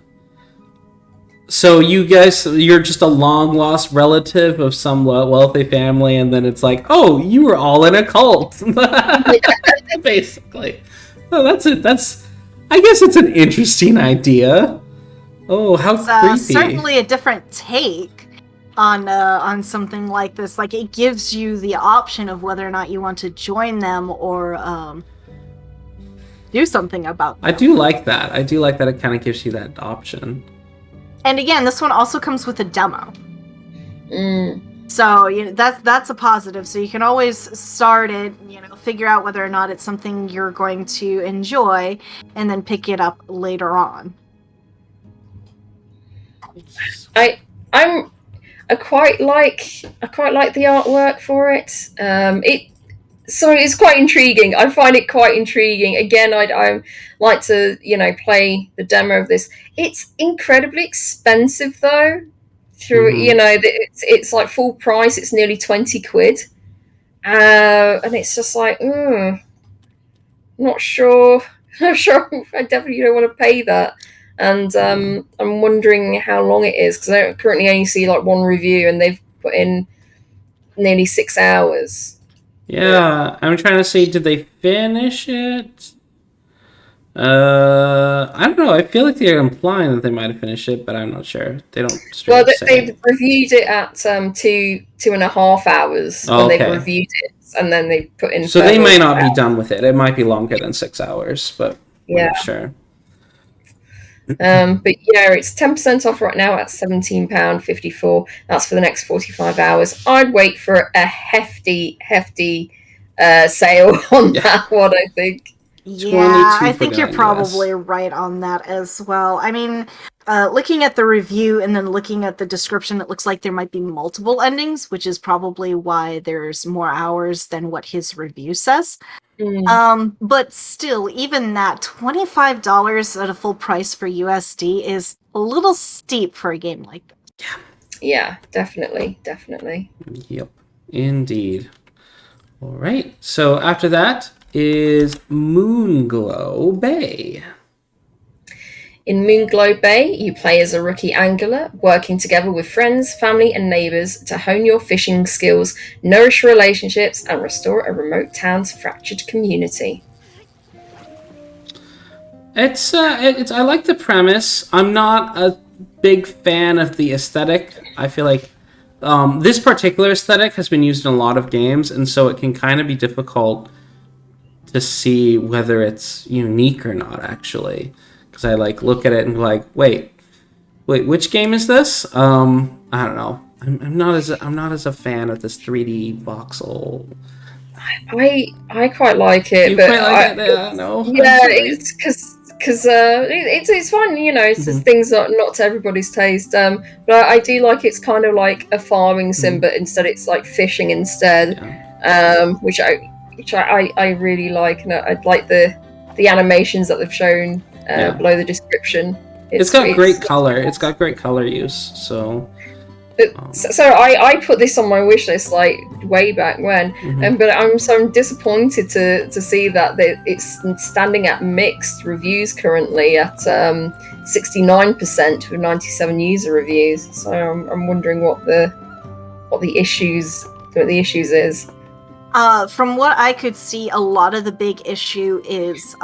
So you're just a long-lost relative of some wealthy family, and then it's like, oh, you were all in a cult. Basically. Oh, that's it. I guess it's an interesting idea. Oh, how creepy. Certainly a different take on something like this. Like, it gives you the option of whether or not you want to join them or do something about them. I do like that. It kind of gives you that option. And again, this one also comes with a demo. So that's a positive. So you can always start it, figure out whether or not it's something you're going to enjoy, and then pick it up later on. I quite like the artwork for it. It's quite intriguing. I find it quite intriguing. Again, I like to play the demo of this. It's incredibly expensive though. It's like full price. It's nearly £20, and it's just like, not sure. I definitely don't want to pay that. And I'm wondering how long it is, because I currently only see like one review, and they've put in nearly 6 hours. Yeah, I'm trying to see, did they finish it? I don't know. I feel like they're implying that they might have finished it, but I'm not sure. They don't straight Well, up say. they reviewed it at 2.5 hours when they've reviewed it, and then they put in. So they might not be done with it. It might be longer than 6 hours, but I'm not sure. But yeah, it's 10% off right now at £17.54. That's for the next 45 hours. I'd wait for a hefty sale on that one, I think. Yeah, I think you're probably right on that as well. I mean, looking at the review and then looking at the description, it looks like there might be multiple endings, which is probably why there's more hours than what his review says. But still, even that, $25 at a full price for USD is a little steep for a game like this. Yeah, definitely. Yep, indeed. All right, so after that is Moonglow Bay. In Moonglow Bay, you play as a rookie angler, working together with friends, family, and neighbours to hone your fishing skills, nourish relationships, and restore a remote town's fractured community. It's I like the premise. I'm not a big fan of the aesthetic. I feel like this particular aesthetic has been used in a lot of games, and so it can kind of be difficult to see whether it's unique or not, actually. Because I look at it and like, wait, which game is this? I don't know. I'm not as a fan of this 3D voxel. I quite like it. You but quite like it? Yeah, no. Yeah, it's because it's fun, It's just things that are not to everybody's taste. But I do like it's kind of like a farming sim, but instead it's like fishing instead, which I really like, and I like the animations that they've shown below the description. It's got great color. It's got great color use. So I put this on my wish list like way back when, but I'm disappointed to see that it's standing at mixed reviews currently at 69% with 97 user reviews. So I'm wondering what the issues is. From what I could see, a lot of the big issue is,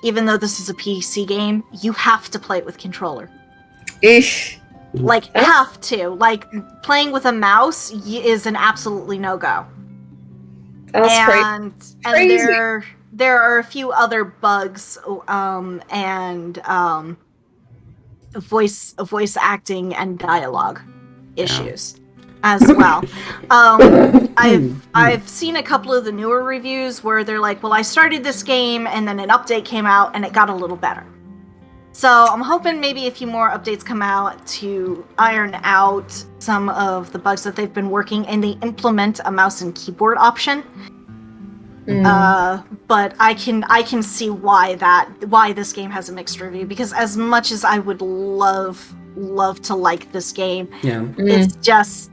even though this is a PC game, you have to play it with controller. Eesh. Have to. Playing with a mouse is an absolutely no-go. That's crazy. And there are a few other bugs, and voice acting and dialogue issues as well. I've seen a couple of the newer reviews where they're like, well, I started this game and then an update came out and it got a little better. So I'm hoping maybe a few more updates come out to iron out some of the bugs that they've been working, and they implement a mouse and keyboard option. But I can see why this game has a mixed review, because as much as I would love to like this game, it's just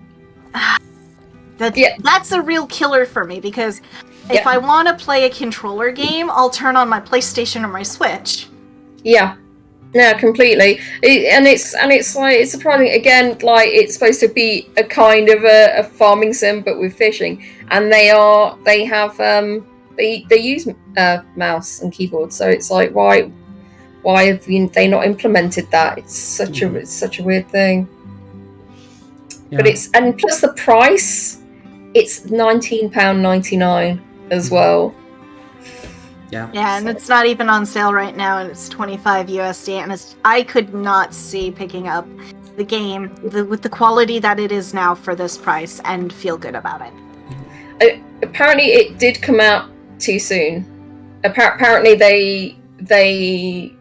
that's a real killer for me, because if I want to play a controller game, I'll turn on my PlayStation or my Switch. Yeah, completely. It's like, it's surprising again. Like, it's supposed to be a kind of a farming sim, but with fishing, and they use mouse and keyboard. So it's like, why have they not implemented that? It's such a weird thing. Yeah. But and plus the price, it's £19.99 as well. Yeah, and it's not even on sale right now, and it's $25 USD, and I could not see picking up the game with the quality that it is now for this price and feel good about it. Apparently, it did come out too soon. Apparently, they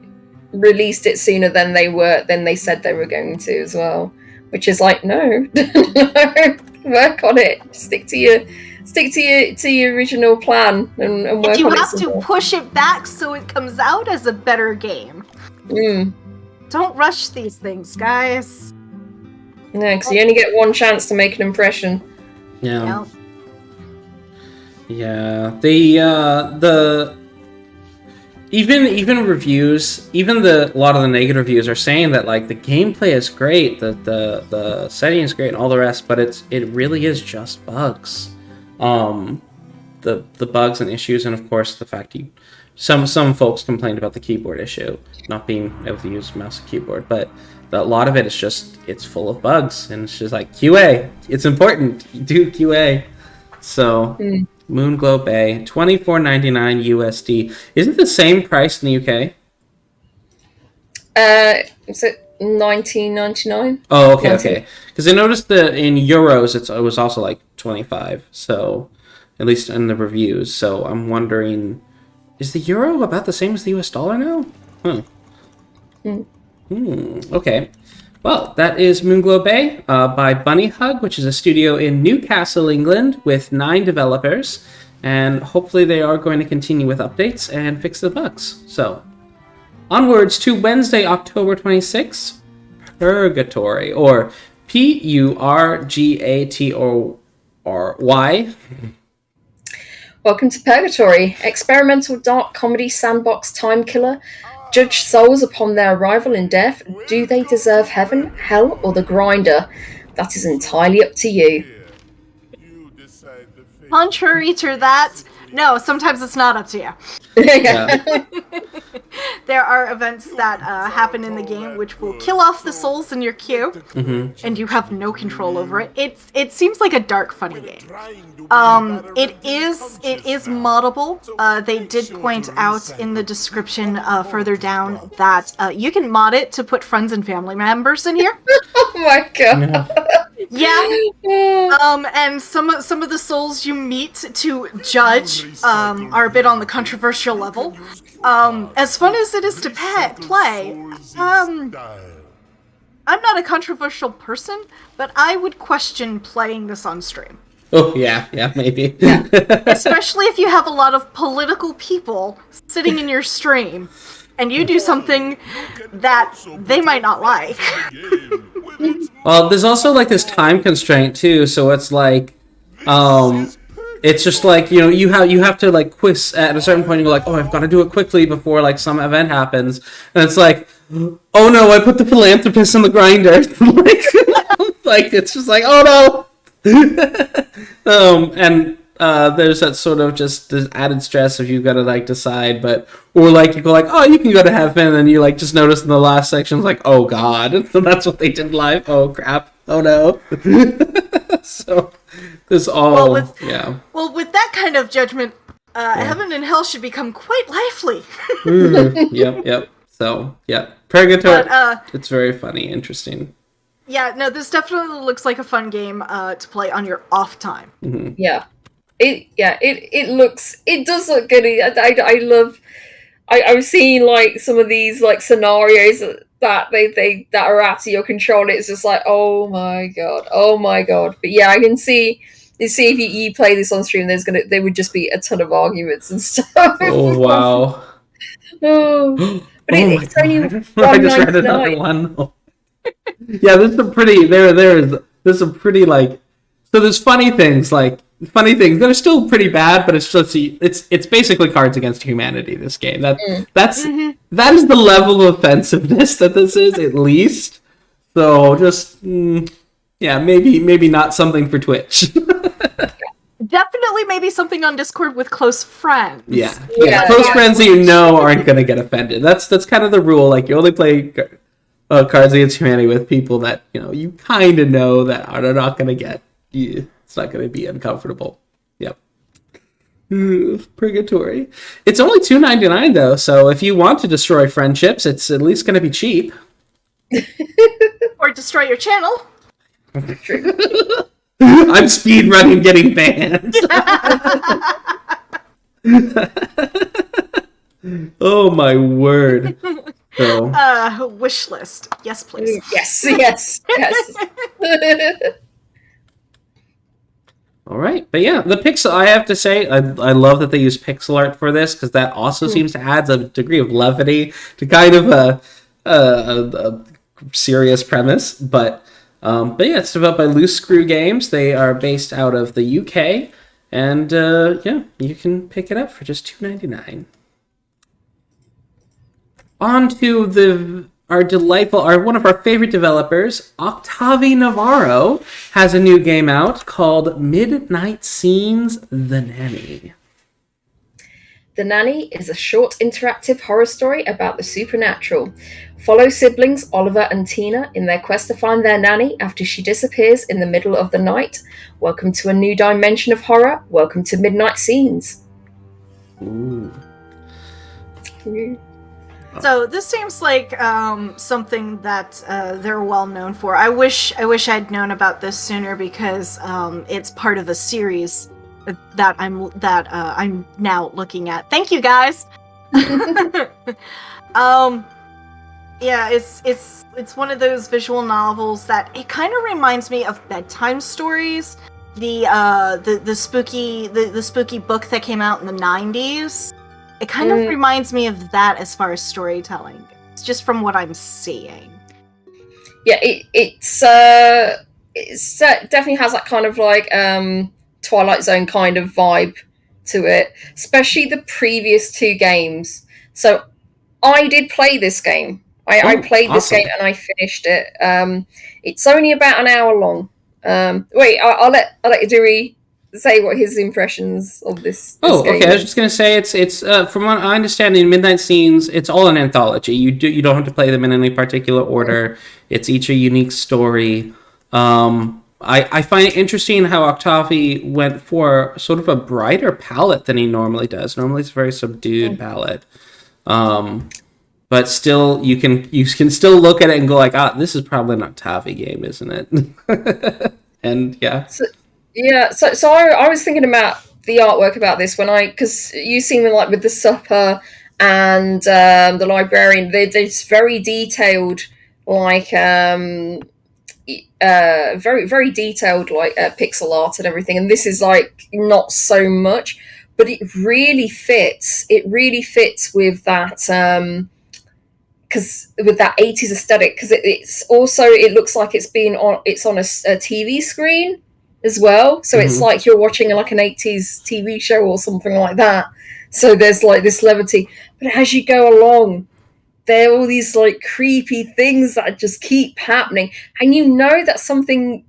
released it sooner than they said they were going to as well, which is like, no, work on it. Stick to your original plan and work on it. You have to push it back so it comes out as a better game. Don't rush these things, guys. No, because you only get one chance to make an impression. Yeah. Yeah. The even reviews, a lot of the negative reviews are saying that like the gameplay is great, the setting is great, and all the rest, but it really is just bugs. the bugs and issues, and of course the fact some folks complained about the keyboard issue, not being able to use mouse and keyboard, but a lot of it is just it's full of bugs, and it's just like QA. It's important. You do QA. So Moonglow Bay, $24.99 USD. Isn't the same price in the UK? Is it $19.99? Oh, okay. Because I noticed that in euros it was also like 25. So at least in the reviews. So I'm wondering, is the euro about the same as the US dollar now? Okay. Well, that is Moonglow Bay by Bunnyhug, which is a studio in Newcastle, England, with 9 developers. And hopefully they are going to continue with updates and fix the bugs. So, onwards to Wednesday, October 26th, P.U.R.G.A.T.O.R.Y, or P.U.R.G.A.T.O.R.Y. Welcome to Purgatory, experimental dark comedy sandbox time killer. Judge souls upon their arrival in death. Do they deserve heaven, hell, or the grinder? That is entirely up to you. Contrary to that, no, sometimes it's not up to you. Yeah. There are events that happen in the game which will kill off the souls in your queue, and you have no control over it. It seems like a dark, funny game. It is moddable. They did point out in the description further down that you can mod it to put friends and family members in here. Oh my god. Yeah. And some of the souls you meet to judge are a bit on the controversial level. As fun as it is to play, I'm not a controversial person, but I would question playing this on stream. Oh, yeah, maybe. Especially if you have a lot of political people sitting in your stream, and you do something that they might not like. Well, there's also like this time constraint too, so it's like, it's just like, you have to like quiz at a certain point. You go like, oh, I've got to do it quickly before like some event happens, and it's like, oh no, I put the philanthropist in the grinder. like it's just like, oh no. And there's that sort of just this added stress if you've got to like decide, or like you go like, oh, you can go to heaven, and then you like just notice in the last section, it's like, oh god, so that's what they did live. Oh crap, oh no. So there's all with that kind of judgment, heaven and hell should become quite lively. Yep. So yeah, Purgatory. It's very funny, interesting. Yeah, no, this definitely looks like a fun game to play on your off time. Mm-hmm. Yeah. It does look good. I love. I was seeing like some of these like scenarios that they that are out of your control. It's just like, oh my god. But yeah, I can see. You see, if you play this on stream, there would just be a ton of arguments and stuff. Oh wow. But it's only I just read another one. Yeah, there's some pretty. There's some pretty like. So there's funny things that are still pretty bad, but it's just it's basically Cards Against Humanity. This game that is the level of offensiveness that this is, at least. So just maybe not something for Twitch. Definitely, maybe something on Discord with close friends. Yeah. Close friends that you know aren't going to get offended. That's kind of the rule. Like you only play Cards Against Humanity with people that you kind of know that are not going to get. It's not going to be uncomfortable. Yep. Purgatory. It's only $2.99 though, so if you want to destroy friendships, it's at least going to be cheap. Or destroy your channel. I'm speedrunning getting banned. Oh my word. So. Wish list. Yes, please. Yes. All right, but yeah, the pixel. I have to say, I love that they use pixel art for this, because that also seems to add a degree of levity to kind of a serious premise. But yeah, it's developed by LooseScrew Games. They are based out of the UK, and yeah, you can pick it up for just $2.99. On to the one of our favorite developers, Octavi Navarro, has a new game out called Midnight Scenes: The Nanny. The Nanny is a short interactive horror story about the supernatural. Follow siblings Oliver and Tina in their quest to find their nanny after she disappears in the middle of the night. Welcome to a new dimension of horror. Welcome to Midnight Scenes. Ooh. So this seems like something that they're well known for. I wish I'd known about this sooner because it's part of a series that I'm now looking at. Thank you, guys. Yeah, it's one of those visual novels that it kind of reminds me of bedtime stories. The spooky book that came out in the 90s. It kind of reminds me of that as far as storytelling. It's just from what I'm seeing. Yeah, it's definitely has that kind of like Twilight Zone kind of vibe to it, especially the previous two games. So I did play this game. I played awesome. This game and I finished it. It's only about an hour long. Wait, I'll let Dewey say what his impressions of this game okay. I was just gonna say it's from what I understand, in Midnight Scenes, it's all an anthology. You don't have to play them in any particular order. It's each a unique story. I find it interesting how Octavi went for sort of a brighter palette than he normally does. Normally, it's a very subdued palette. But still, you can still look at it and go like, this is probably an Octavi game, isn't it? And yeah. So I was thinking about the artwork about this because you see me like with the supper and the librarian. They're very detailed, like very very detailed, like pixel art and everything. And this is like not so much, but it really fits. It really fits with that. Because with that 80s aesthetic, because it's also, it looks like it's on a TV screen as well, so it's like you're watching like an 80s TV show or something like that. So there's like this levity, but as you go along, there are all these like creepy things that just keep happening, and you know that something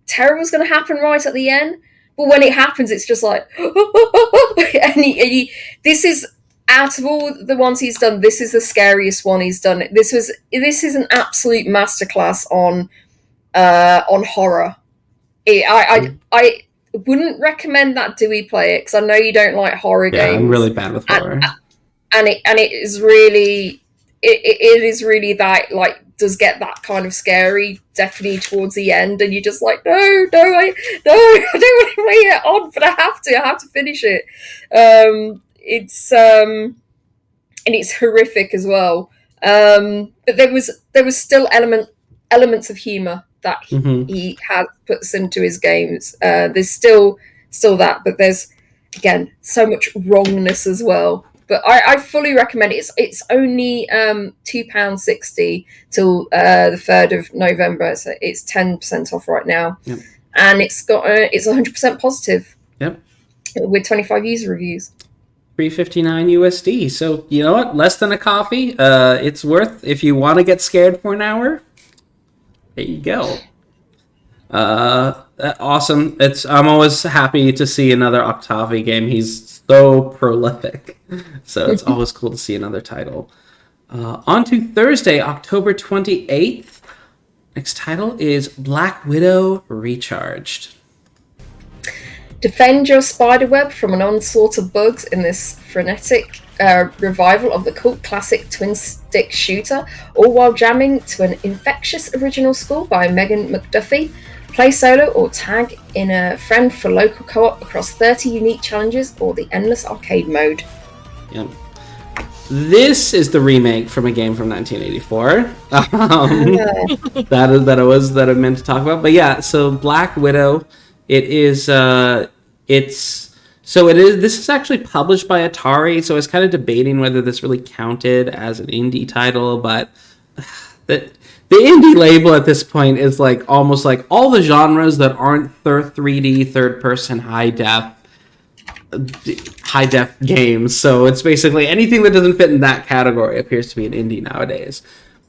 terrible is going to happen right at the end. But when it happens, it's just like, this is. Out of all the ones he's done, this is the scariest one he's done. This is an absolute masterclass on horror. I wouldn't recommend that Dewey play it because I know you don't like horror games. I'm really bad with horror. And it is really it is really that, like, does get that kind of scary definitely towards the end, and you're just like, no, I don't want to play it on, but I have to finish it. And it's horrific as well. But there was still elements of humor that he had puts into his games. There's still that, but there's again so much wrongness as well. But I fully recommend it. It's only £2.60 till the 3rd of November, so it's 10% off right now. Yep. And it's 100% positive. Yep. With 25 user reviews. $3.59 USD. So you know what? Less than a coffee. It's worth if you want to get scared for an hour. There you go. Awesome. I'm always happy to see another Octavi game. He's so prolific. So it's always cool to see another title. On to Thursday, October 28th. Next title is Black Widow Recharged. Defend your spiderweb from an onslaught of bugs in this frenetic revival of the cult classic twin-stick shooter, all while jamming to an infectious original score by Megan McDuffie. Play solo or tag in a friend for local co-op across 30 unique challenges or the endless arcade mode. Yep. This is the remake from a game from 1984 that I meant to talk about. But yeah, so Black Widow, this is actually published by Atari, so I was kind of debating whether this really counted as an indie title, but the indie label at this point is like almost like all the genres that aren't 3D, third person, high def games. So it's basically anything that doesn't fit in that category appears to be an indie nowadays.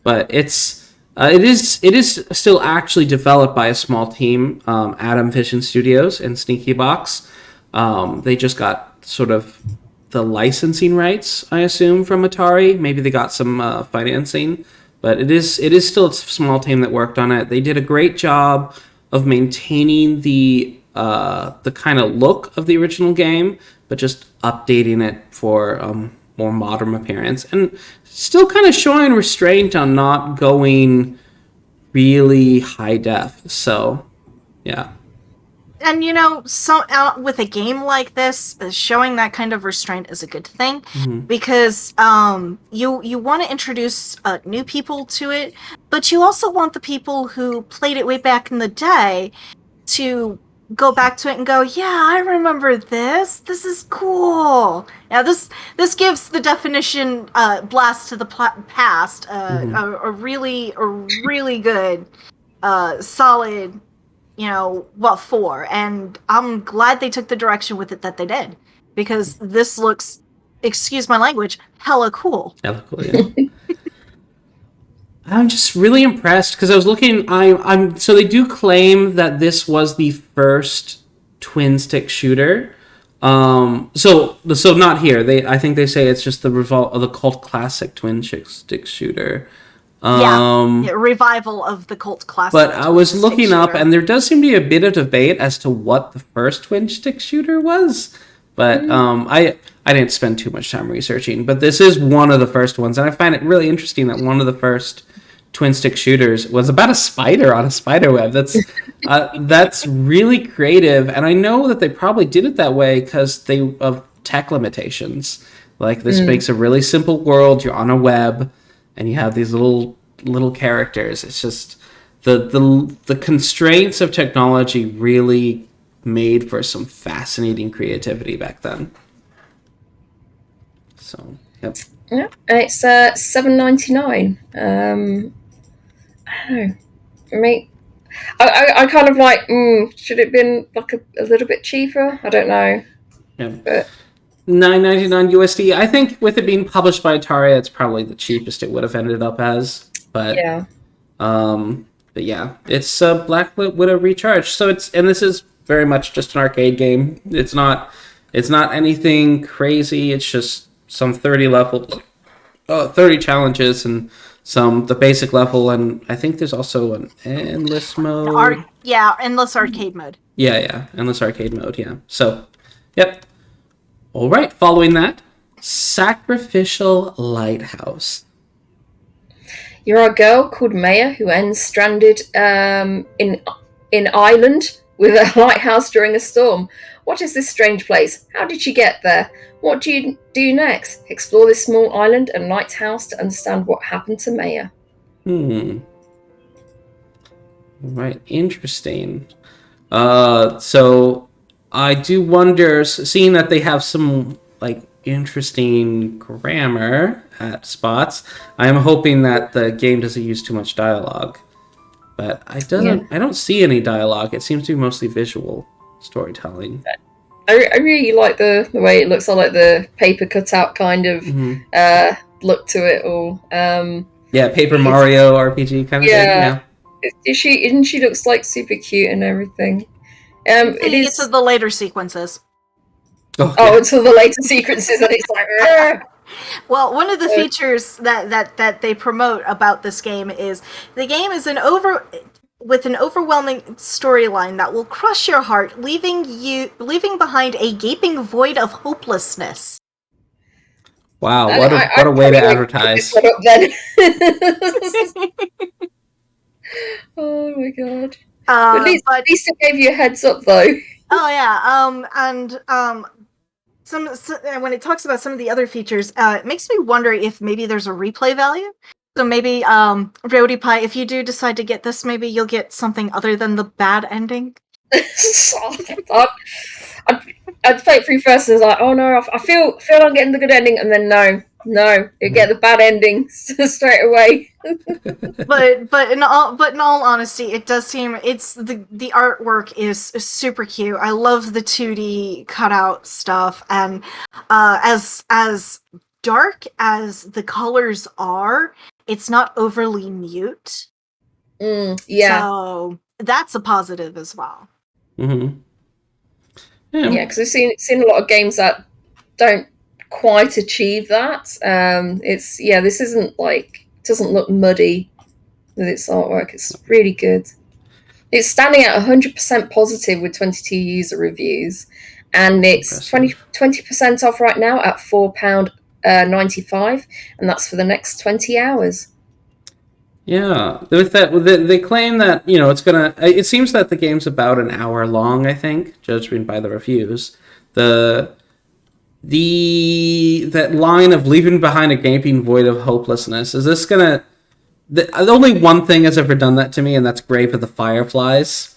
but it is still actually developed by a small team, Adamvision Studios and SneakyBox. They just got sort of the licensing rights, I assume, from Atari. Maybe they got some financing, but it is still a small team that worked on it. They did a great job of maintaining the kind of look of the original game, but just updating it for more modern appearance, and still kind of showing restraint on not going really high def. So, yeah. And with a game like this, showing that kind of restraint is a good thing, because you want to introduce new people to it, but you also want the people who played it way back in the day to go back to it and go, yeah, I remember this. This is cool. Now this gives the definition blast to the past a really good solid. What for? And I'm glad they took the direction with it that they did, because this looks, excuse my language, hella cool. Hella cool, yeah. I'm just really impressed because I was looking. So they do claim that this was the first twin stick shooter. So not here. I think they say it's just the revolt of the cult classic twin stick shooter. Revival of the cult classic. But I was looking up, and there does seem to be a bit of debate as to what the first twin stick shooter was. But I didn't spend too much time researching. But this is one of the first ones, and I find it really interesting that one of the first twin stick shooters was about a spider on a spider web. That's really creative, and I know that they probably did it that way because of tech limitations. Like, this makes a really simple world. You're on a web, and you have these little characters. It's just the constraints of technology really made for some fascinating creativity back then. So, yep. Yeah, and it's $7.99. I don't know. I kind of like. Should it have been like a little bit cheaper? I don't know. Yeah. But $9.99 USD. I think with it being published by Atari, it's probably the cheapest it would have ended up as. But yeah. But yeah, it's Black Widow Recharged. So this is very much just an arcade game. It's not anything crazy. It's just some 30 levels, 30 challenges, and the basic level, and I think there's also an endless mode. Endless arcade mode. Yeah, endless arcade mode. Yeah. So, yep. All right. Following that, Sacrificial Lighthouse. You're a girl called Maya who ends stranded in Ireland with a lighthouse during a storm. What is this strange place? How did she get there? What do you do next? Explore this small island and lighthouse to understand what happened to Maya. Right, interesting. So I do wonder, seeing that they have some interesting grammar at spots, I'm hoping that the game doesn't use too much dialogue. But I don't see any dialogue. It seems to be mostly visual storytelling. I really like the way it looks. I like the paper cutout kind of look to it all. Paper Mario RPG kind of thing. Yeah. She looks like super cute and everything. It's the later sequences. Until the later sequences, and it's like. Well, one of the features that they promote about this game is the game is with an overwhelming storyline that will crush your heart, leaving behind a gaping void of hopelessness. Wow, what a way to advertise. Oh my god. At least it gave you a heads up though. Oh yeah. When it talks about some of the other features, it makes me wonder if maybe there's a replay value. So maybe, RowdyPie, if you do decide to get this, maybe you'll get something other than the bad ending. I'd play it through first and it's like, oh no, I feel I'm getting the good ending, and then no, you get the bad ending straight away. but in all honesty, it does seem the artwork is super cute. I love the 2D cutout stuff, and as dark as the colors are, it's not overly mute. Yeah. So that's a positive as well. Mm-hmm. Yeah, because we've seen a lot of games that don't quite achieve that. This isn't doesn't look muddy with its artwork. It's really good. It's standing at 100% positive with 22 user reviews, and it's 20% off right now at £4.95, and that's for the next 20 hours. Yeah, with that, they claim that it's gonna. It seems that the game's about an hour long. I think, judging by the reviews, that line of leaving behind a gaping void of hopelessness. Is this gonna? Only one thing has ever done that to me, and that's Grave of the Fireflies,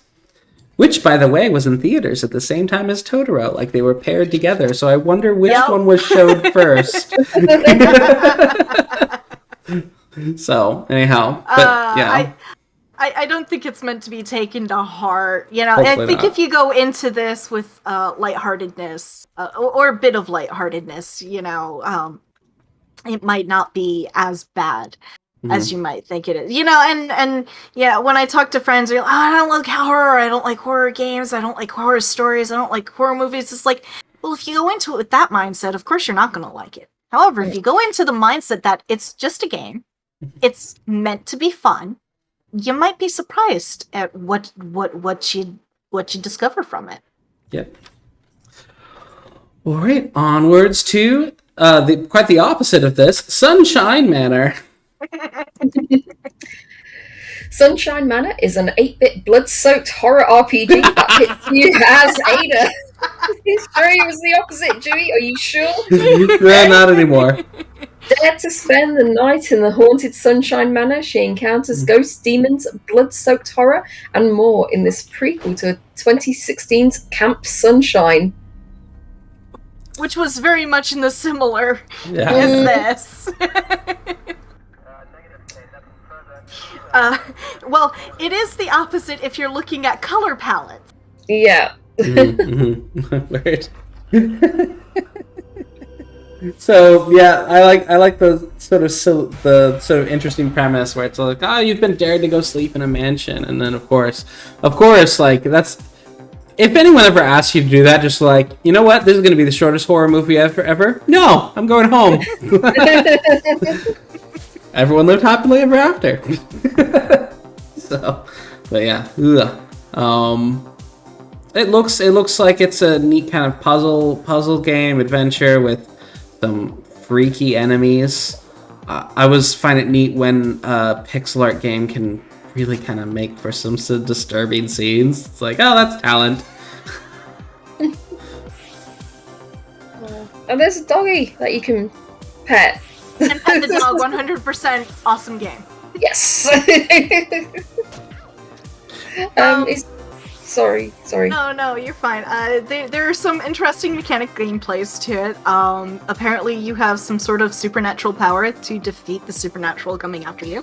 which, by the way, was in theaters at the same time as Totoro. Like, they were paired together. So I wonder which one was showed first. So anyhow, but yeah, I don't think it's meant to be taken to heart. I think if you go into this with lightheartedness or a bit of lightheartedness, it might not be as bad as you might think it is. And when I talk to friends, they're like, I don't like horror. I don't like horror games. I don't like horror stories. I don't like horror movies. It's like, well, if you go into it with that mindset, of course you're not going to like it. However, if you go into the mindset that it's just a game, it's meant to be fun, you might be surprised at what you discover from it. Yep. All right, onwards to quite the opposite of this, Sunshine Manor. Sunshine Manor is an 8-bit blood-soaked horror RPG that hits you as Ada. His dream was the opposite, Dewey. Are you sure? Not anymore. Dare to spend the night in the haunted Sunshine Manor, she encounters ghosts, demons, blood-soaked horror, and more in this prequel to 2016's Camp Sunshine. Which was very much in the similar as this. Well, it is the opposite if you're looking at color palettes. Yeah. Weird. So yeah, I like the sort of interesting premise where it's like, you've been dared to go sleep in a mansion, and then of course, like that's, if anyone ever asks you to do that, just like, you know what, this is going to be the shortest horror movie ever. No, I'm going home. Everyone lived happily ever after. So, but yeah, it looks like it's a neat kind of puzzle game adventure with some freaky enemies. I always find it neat when a pixel art game can really kind of make for some disturbing scenes. It's like, oh, that's talent. And there's a doggy that you can pet. And pet the dog, 100% awesome game. Yes. Sorry. No, you're fine. There are some interesting mechanic gameplays to it. Apparently you have some sort of supernatural power to defeat the supernatural coming after you.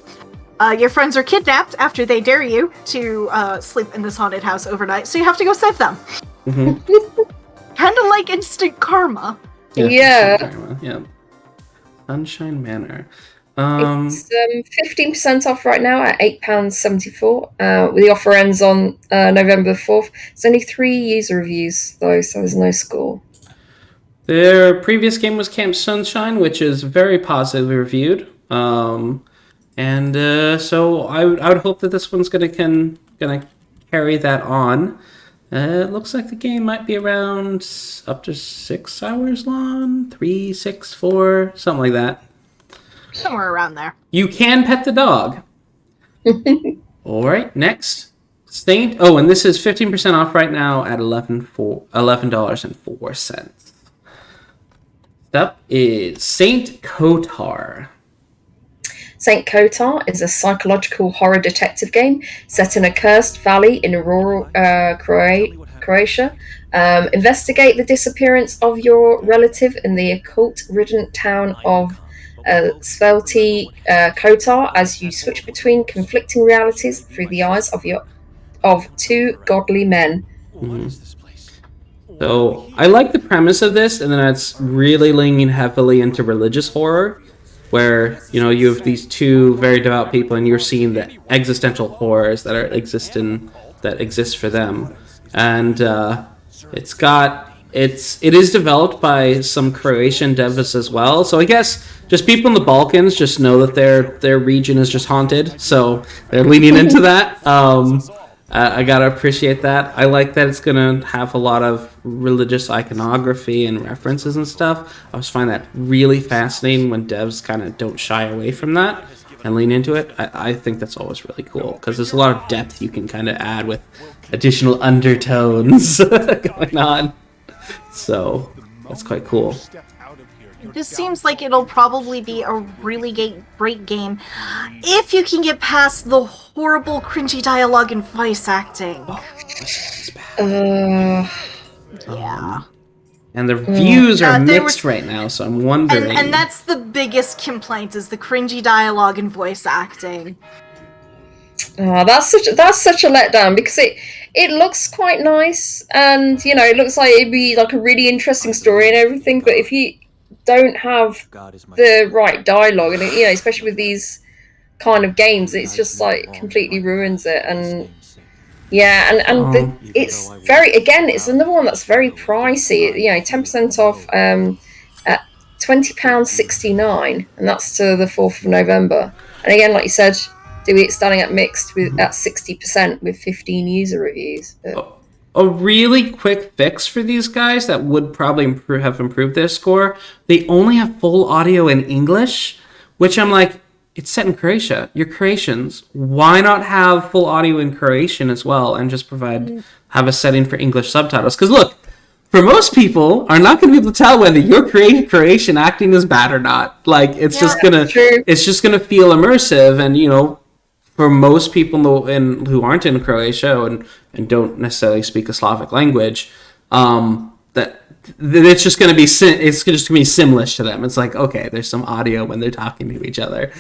Your friends are kidnapped after they dare you to sleep in this haunted house overnight, so you have to go save them. Kind of like instant karma. Yeah. Sunshine Manor. It's 15% off right now at £8.74. The offer ends on November 4th. It's only 3 user reviews though, so there's no score. Their previous game was Camp Sunshine, which is very positively reviewed. So I would hope that this one's gonna carry that on. It looks like the game might be around up to 6 hours long, 3, 6, 4, something like that. Somewhere around there. You can pet the dog. All right, next. Saint. Oh, and this is 15% off right now at $11.04. Up is Saint Kotar. Saint Kotar is a psychological horror detective game set in a cursed valley in rural Croatia. Investigate the disappearance of your relative in the occult-ridden town of Svelti Kotar as you switch between conflicting realities through the eyes of 2 godly men. So I like the premise of this, and then it's really leaning heavily into religious horror, where you have these two very devout people, and you're seeing the existential horrors that exist for them, and it is developed by some Croatian devs as well. So I guess just people in the Balkans just know that their region is just haunted, so they're leaning into that. I gotta appreciate that. I like that it's gonna have a lot of religious iconography and references and stuff. I always find that really fascinating when devs kind of don't shy away from that and lean into it. I think that's always really cool because there's a lot of depth you can kind of add with additional undertones going on. So that's quite cool. This seems like it'll probably be a really great game if you can get past the horrible, cringy dialogue and voice acting. Yeah. And the views are mixed right now, so I'm wondering. And that's the biggest complaint, is the cringy dialogue and voice acting. That's such a letdown, because it looks quite nice, and it looks like it'd be like a really interesting story and everything, but if you don't have the right dialogue, and especially with these kind of games, it's just like completely ruins it. And it's it's another one that's very pricey. 10% off at £20.69, and that's to the 4th of November. And again, like you said, it's starting at mixed at 60% with 15 user reviews. But a really quick fix for these guys that would probably have improved their score. They only have full audio in English, which I'm like, it's set in Croatia. You're Croatians. Why not have full audio in Croatian as well and just have a setting for English subtitles? Because look, for most people are not going to be able to tell whether your Croatian acting is bad or not. Like it's just gonna feel immersive, and for most people who aren't in Croatia and don't necessarily speak a Slavic language, that it's just going to be Simlish to them. It's like, okay, there's some audio when they're talking to each other.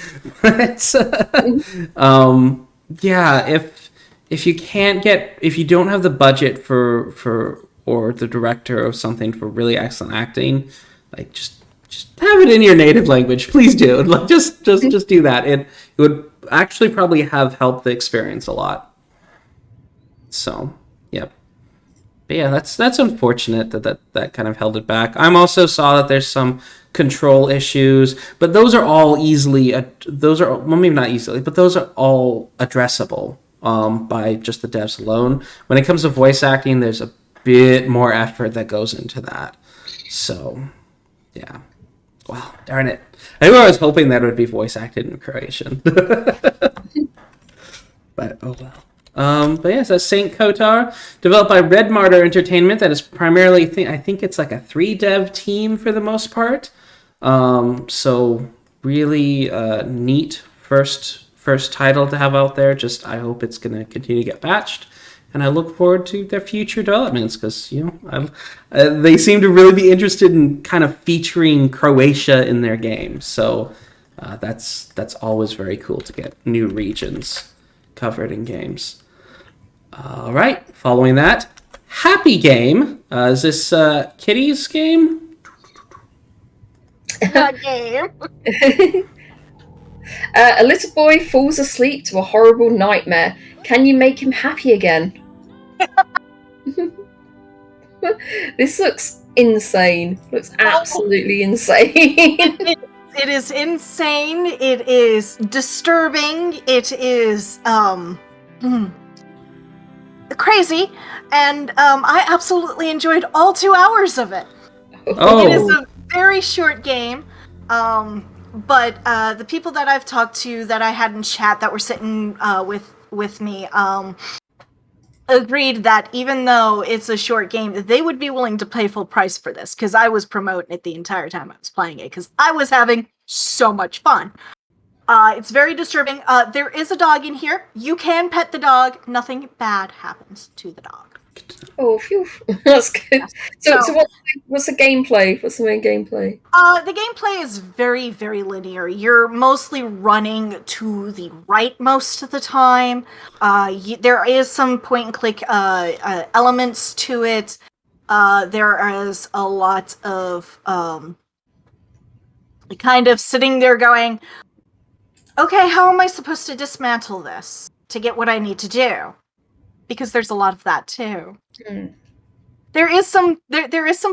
If you don't have the budget for or the director of something for really excellent acting, like just have it in your native language, please do. Like just do that. It would actually probably have helped the experience a lot. So, yep. But yeah, that's unfortunate that kind of held it back. I'm also saw that there's some control issues, but those are all maybe not easily, but those are all addressable by just the devs alone. When it comes to voice acting, there's a bit more effort that goes into that. So, yeah. Wow, darn it. I was hoping that it would be voice acted in Croatian. But oh well. But yeah, so Saint Kotar, developed by Red Martyr Entertainment, that is primarily, I think it's like a 3-dev team for the most part. So really neat first title to have out there. Just I hope it's going to continue to get patched. And I look forward to their future developments because, they seem to really be interested in kind of featuring Croatia in their games. So that's always very cool to get new regions covered in games. All right, following that, Happy Game. Is this Kitty's game? Game. A little boy falls asleep to a horrible nightmare. Can you make him happy again? This looks insane. Looks absolutely insane. It is insane. It is disturbing. It is crazy, and I absolutely enjoyed all 2 hours of it. Oh. It is a very short game, but the people that I've talked to that I had in chat that were sitting with me agreed that even though it's a short game, they would be willing to pay full price for this, because I was promoting it the entire time I was playing it, because I was having so much fun. It's very disturbing. There is a dog in here. You can pet the dog. Nothing bad happens to the dog. Oh, phew. That's good. So what's the gameplay? What's the main gameplay? The gameplay is very, very linear. You're mostly running to the right most of the time. There is some point-and-click elements to it. there is a lot of kind of sitting there going, okay, how am I supposed to dismantle this to get what I need to do? Because there's a lot of that too. There is some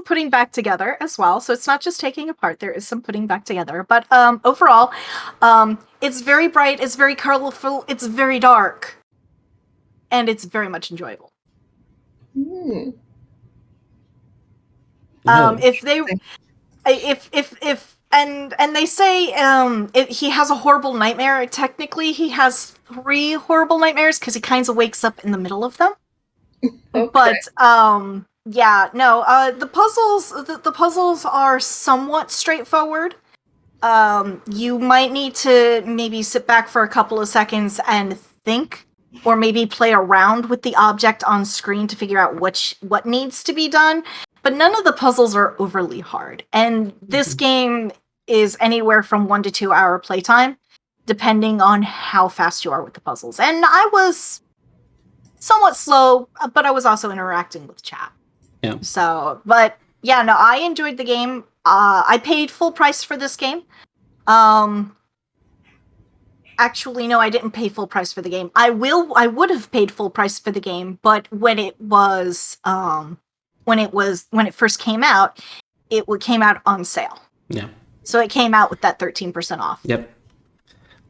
putting back together as well, so it's not just taking apart. There is some putting back together, but overall, it's very bright, it's very colorful, it's very dark, and it's very much enjoyable. If they say he has a horrible nightmare. Technically, he has 3 horrible nightmares because he kind of wakes up in the middle of them. Okay. But yeah, no. The puzzles are somewhat straightforward. You might need to maybe sit back for a couple of seconds and think, or maybe play around with the object on screen to figure out what needs to be done. But none of the puzzles are overly hard, and this game is anywhere from 1 to 2 hour playtime, depending on how fast you are with the puzzles. And I was somewhat slow, but I was also interacting with chat. Yeah. So, but yeah, no, I enjoyed the game. I paid full price for this game. Actually, no, I didn't pay full price for the game. I would have paid full price for the game, but when it first came out, it came out on sale. Yeah. So it came out with that 13% off. Yep.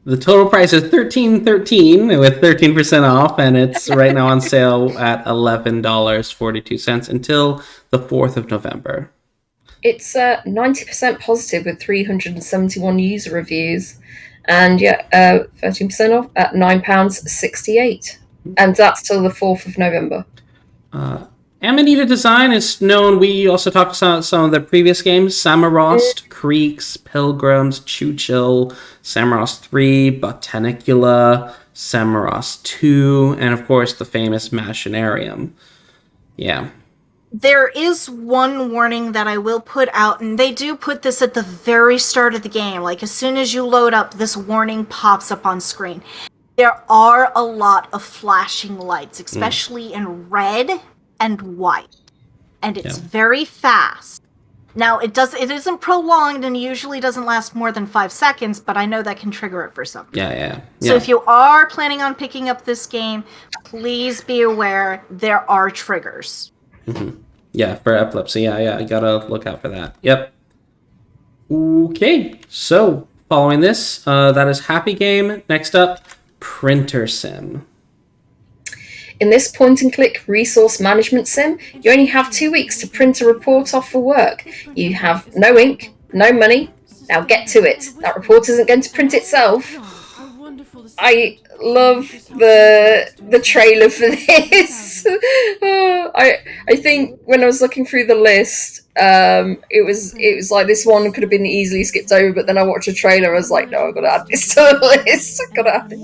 The total price is $13.13 with 13% off, and it's right now on sale at $11.42 until the 4th of November. It's 90% positive with 371 user reviews, and 13% off at £9.68, and that's till the 4th of November. Amanita design is known. We also talked about some of the previous games: Samarost, Creeks, Pilgrims, Choo-Chill, Samarost 3, Botanicula, Samarost 2, and of course the famous Machinarium. Yeah. There is one warning that I will put out, and they do put this at the very start of the game. Like, as soon as you load up, this warning pops up on screen. There are a lot of flashing lights, especially in red and white, and it's very fast. Now, it isn't prolonged and usually doesn't last more than 5 seconds, but I know that can trigger it for something. Yeah. So if you are planning on picking up this game, please be aware there are triggers. Mm-hmm. Yeah, for epilepsy. Yeah, I gotta look out for that. Yep. Okay, so following this, that is Happy Game. Next up, Printersim. In this point-and-click resource management sim, you only have 2 weeks to print a report off for work. You have no ink, no money. Now get to it. That report isn't going to print itself. I love the trailer for this. I think when I was looking through the list, it was like this one could have been easily skipped over, but then I watched a trailer. I was like, no, I've got to add this to the list. I've got to add it.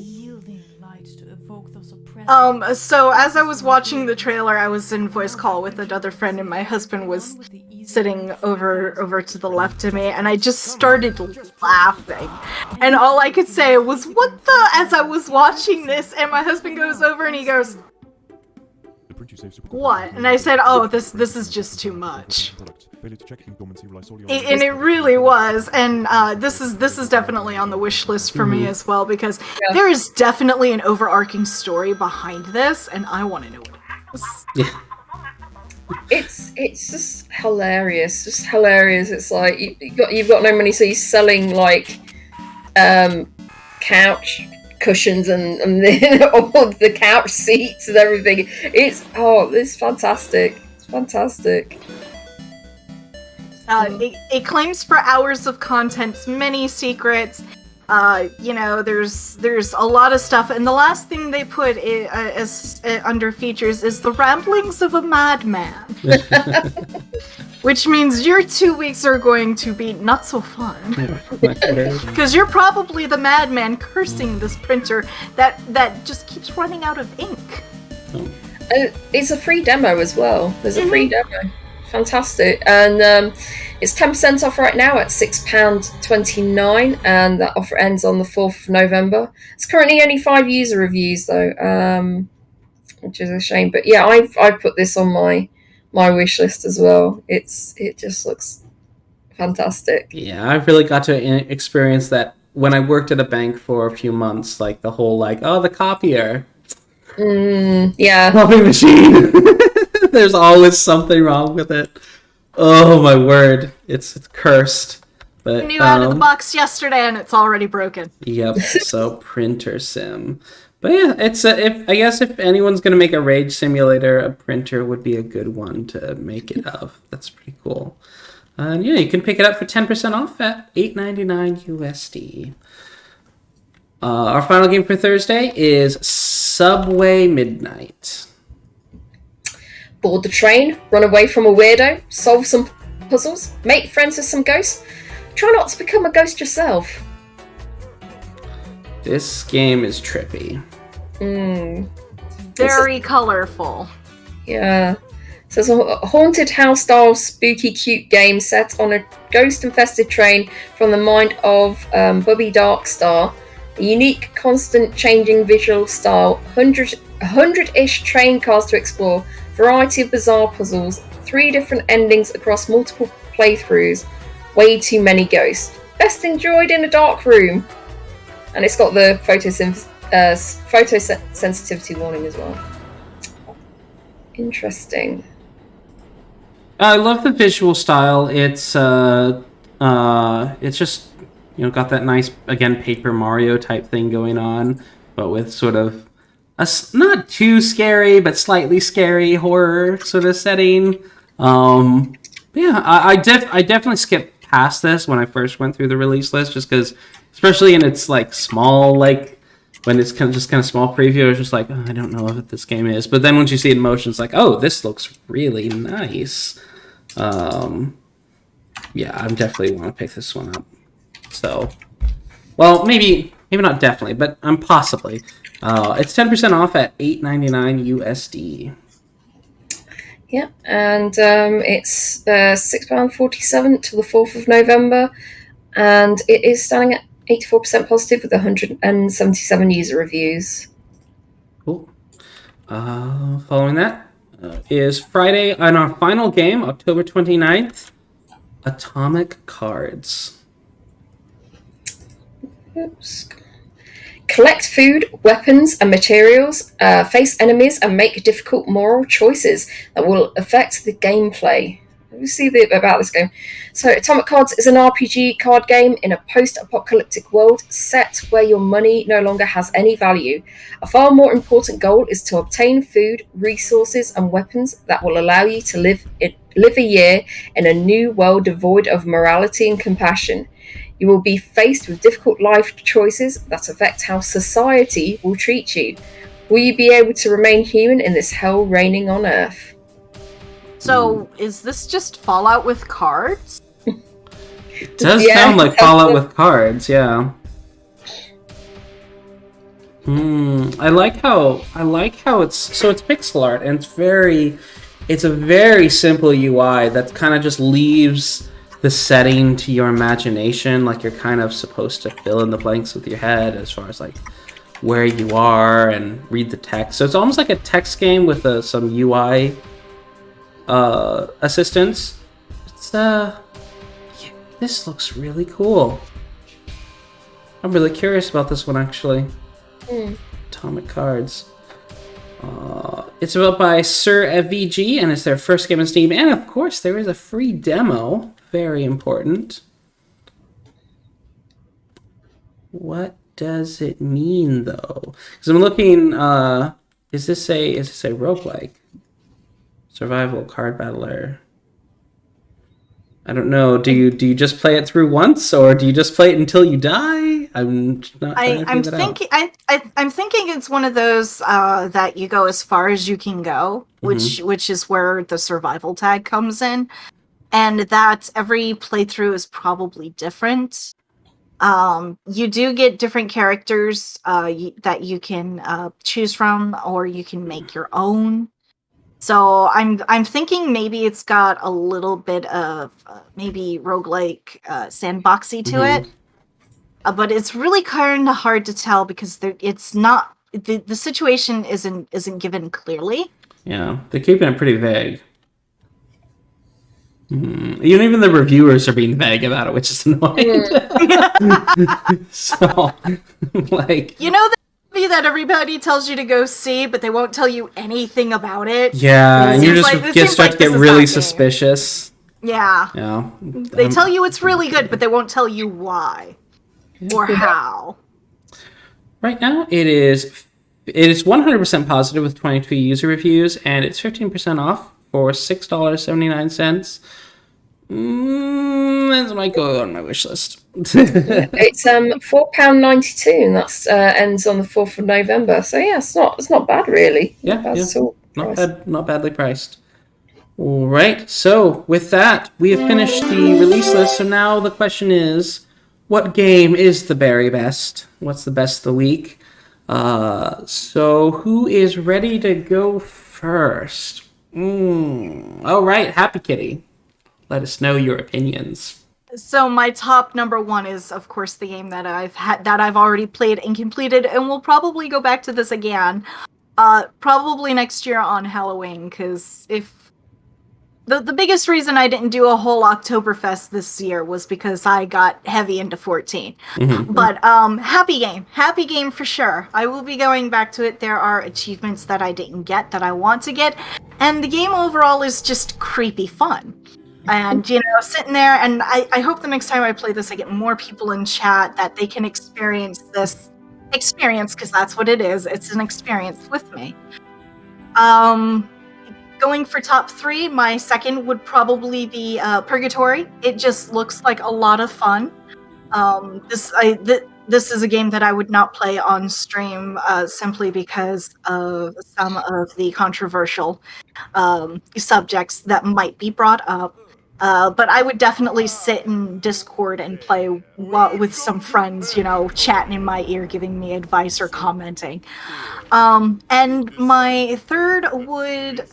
So as I was watching the trailer, I was in voice call with another friend, and my husband was sitting over to the left of me, and I just started laughing. And all I could say was, what the, as I was watching this, and my husband goes over and he goes, what? And I said, oh, this is just too much. And it really was, and this is definitely on the wish list for me as well, because there is definitely an overarching story behind this, and I want to know what it is. Yeah. It's just hilarious, It's like you've got no money, so you're selling like couch cushions and all the couch seats and everything. It's fantastic. It's fantastic. It claims for hours of content, many secrets. There's a lot of stuff, and the last thing they put as under features is the ramblings of a madman, which means your 2 weeks are going to be not so fun, because you're probably the madman cursing this printer that just keeps running out of ink. It's a free demo as well. There's a free demo. Fantastic. And it's 10% off right now at £6.29, and that offer ends on the 4th of November. It's currently only 5 user reviews though, which is a shame. But yeah, I've put this on my my wish list as well. It just looks fantastic. Yeah, I really got to experience that when I worked at a bank for a few months. Like the whole the copier, Yeah. copy machine. There's always something wrong with it. Oh my word, it's cursed. But New out of the box yesterday, and it's already broken. Yep. So Printersim. But yeah, it's I guess if anyone's gonna make a rage simulator, a printer would be a good one to make it of. That's pretty cool. And yeah, you can pick it up for 10% off at $8.99 USD. Our final game for Thursday is Subway Midnight. Board the train, run away from a weirdo, solve some puzzles, make friends with some ghosts. Try not to become a ghost yourself. This game is trippy. Very colorful. Yeah. So it's a haunted house-style spooky cute game set on a ghost-infested train from the mind of Bubby Darkstar. A unique, constant changing visual style, 100-ish train cars to explore, variety of bizarre puzzles, 3 different endings across multiple playthroughs, way too many ghosts. Best enjoyed in a dark room. And it's got the photosensitivity warning as well. Interesting. I love the visual style. It's just got that nice Paper Mario type thing going on, but with sort of a not too scary but slightly scary horror sort of setting. Yeah, I definitely skipped past this when I first went through the release list, just because, especially in its small when it's kind of small preview, I was just like, I don't know what this game is. But then once you see it in motion, it's like, oh, this looks really nice. Yeah, I definitely want to pick this one up. So, well, maybe not definitely, but possibly. It's 10% off at $8.99 USD. Yeah, and it's £6.47 till the 4th of November, and it is standing at 84% positive with 177 user reviews. Cool. Following that is Friday on our final game, October 29th, Atomic Cards. Oops. Collect food, weapons, and materials, face enemies, and make difficult moral choices that will affect the gameplay. Let's see about this game. So, Atomic Cards is an RPG card game in a post-apocalyptic world set where your money no longer has any value. A far more important goal is to obtain food, resources, and weapons that will allow you to live a year in a new world devoid of morality and compassion. You will be faced with difficult life choices that affect how society will treat you. Will you be able to remain human in this hell reigning on Earth? So, is this just Fallout with cards? It does sound like Fallout with cards, yeah. I like how it's pixel art, and it's a very simple UI that kind of just leaves the setting to your imagination. Like, you're kind of supposed to fill in the blanks with your head as far as where you are and read the text. So it's almost like a text game with some UI assistance. This looks really cool. I'm really curious about this one, actually. Atomic Cards. It's developed by SerVG, and it's their first game on Steam. And of course, there is a free demo. Very important. What does it mean, though? Because I'm looking. Is this a roguelike? Survival card battler. I don't know. Do you just play it through once, or do you just play it until you die? I'm not. I'm thinking. I'm thinking it's one of those that you go as far as you can go, which is where the survival tag comes in, and that every playthrough is probably different. You do get different characters that you can choose from, or you can make your own. So I'm thinking maybe it's got a little bit of maybe roguelike sandboxy to it, but it's really kind of hard to tell because it's not the situation isn't given clearly. Yeah, they're keeping it pretty vague. Even the reviewers are being vague about it, which is annoying. So, like... You know the movie that everybody tells you to go see, but they won't tell you anything about it? Yeah, and you It just start to get really suspicious. Yeah. Yeah. They tell you it's really good, but they won't tell you why. Or how. Right now, it is 100% positive with 22 user reviews, and it's 15% off for $6.79. That might go on my wish list. It's £4.92, and that's ends on the 4th of November. So yeah, it's not bad really. Yeah, not bad at all. Not badly priced. All right. So with that, we have finished the release list. So now the question is, what game is the very best? What's the best of the week? So who is ready to go first? All right, Happy Kitty. Let us know your opinions. So my top number one is, of course, the game that I've already played and completed, and we'll probably go back to this again, probably next year on Halloween. Because if the biggest reason I didn't do a whole Oktoberfest this year was because I got heavy into 14. But happy game for sure. I will be going back to it. There are achievements that I didn't get that I want to get, and the game overall is just creepy fun. And, sitting there, and I hope the next time I play this, I get more people in chat that they can experience this experience, because that's what it is. It's an experience with me. Going for top 3, my second would probably be Purgatory. It just looks like a lot of fun. This is a game that I would not play on stream simply because of some of the controversial subjects that might be brought up. But I would definitely sit in Discord and play with some friends, chatting in my ear, giving me advice or commenting. And my third would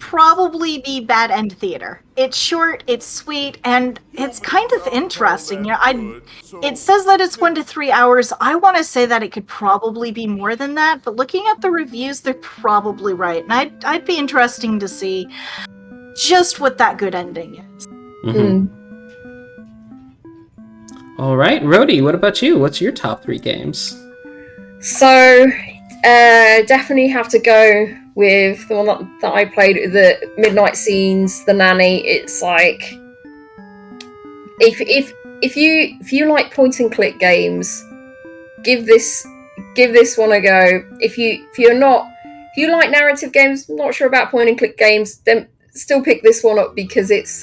probably be Bad End Theater. It's short, it's sweet, and it's kind of interesting. It says that it's 1 to 3 hours. I want to say that it could probably be more than that, but looking at the reviews, they're probably right. And I'd be interesting to see just what that good ending is. All right, Rhodey, what about you? What's your top 3 games? So, definitely have to go with the one that I played, the Midnight Scenes, the Nanny. It's like, if you like point and click games, give this one a go. If you like narrative games, not sure about point and click games, then still pick this one up, because it's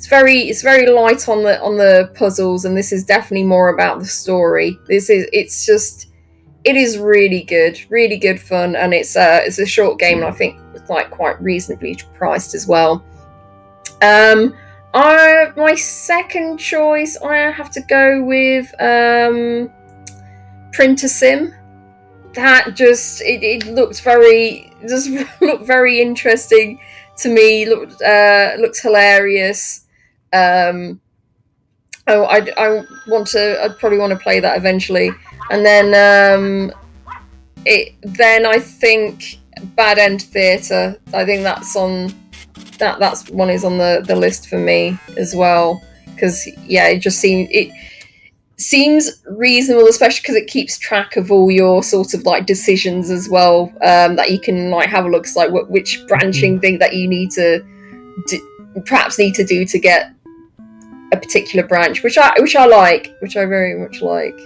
very light on the puzzles, and this is definitely more about the story. It is really good fun, and it's a short game, and I think it's like quite reasonably priced as well. My second choice, I have to go with Printersim. That just it looks looked very interesting to me. Looks hilarious. I'd probably want to play that eventually. And then I think Bad End Theater. I think that's one is on the list for me as well, because it seems reasonable, especially because it keeps track of all your sort of like decisions as well, that you can like have a look at, like which branching thing that you need to do to get a particular branch, which I very much like.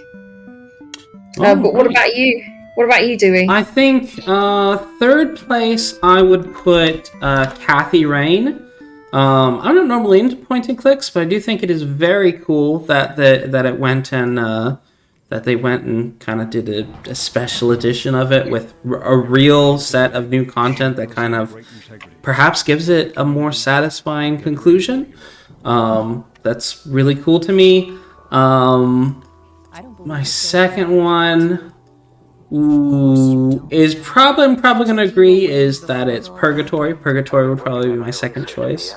But what about you? What about you, Dewey? I think third place I would put Kathy Rain. I'm not normally into point and clicks, but I do think it is very cool that it went and that they went and kind of did a special edition of it with a real set of new content that kind of perhaps gives it a more satisfying conclusion. That's really cool to me. My second one is I'm probably going to agree is that it's Purgatory. Purgatory would probably be my second choice.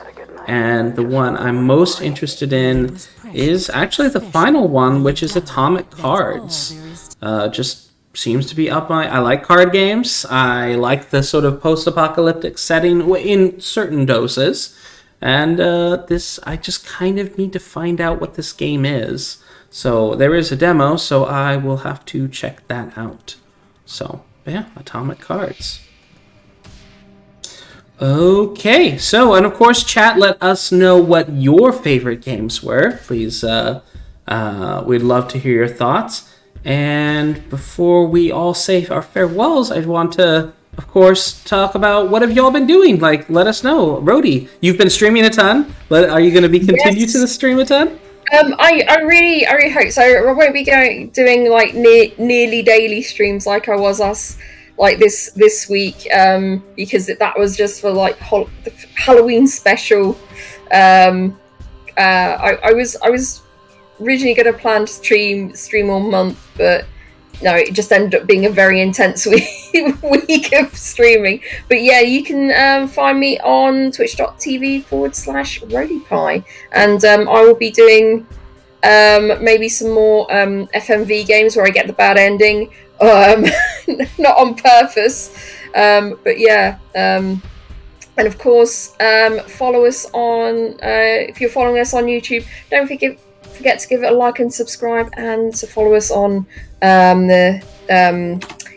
And the one I'm most interested in is actually the final one, which is Atomic Cards. Just seems to be up I like card games. I like the sort of post-apocalyptic setting in certain doses. And I just kind of need to find out what this game is. So there is a demo, so I will have to check that out. So, yeah, Atomic Cards. Okay, so, and of course, chat, let us know what your favorite games were. Please, we'd love to hear your thoughts. And before we all say our farewells, I want to, of course, talk about what have y'all been doing. Like, let us know. Rhodey, you've been streaming a ton. Are you going to be continue to stream a ton? I really hope so. I won't be doing like nearly daily streams like I was this week, because that was just for like the Halloween special. I was originally going to plan to stream all month, but no, it just ended up being a very intense week of streaming. But yeah, you can find me on twitch.tv/RhodeyPie, and I will be doing maybe some more FMV games where I get the bad ending, not on purpose, but yeah. And of course, follow us on, if you're following us on YouTube, don't forget to give it a like and subscribe, and to follow us on the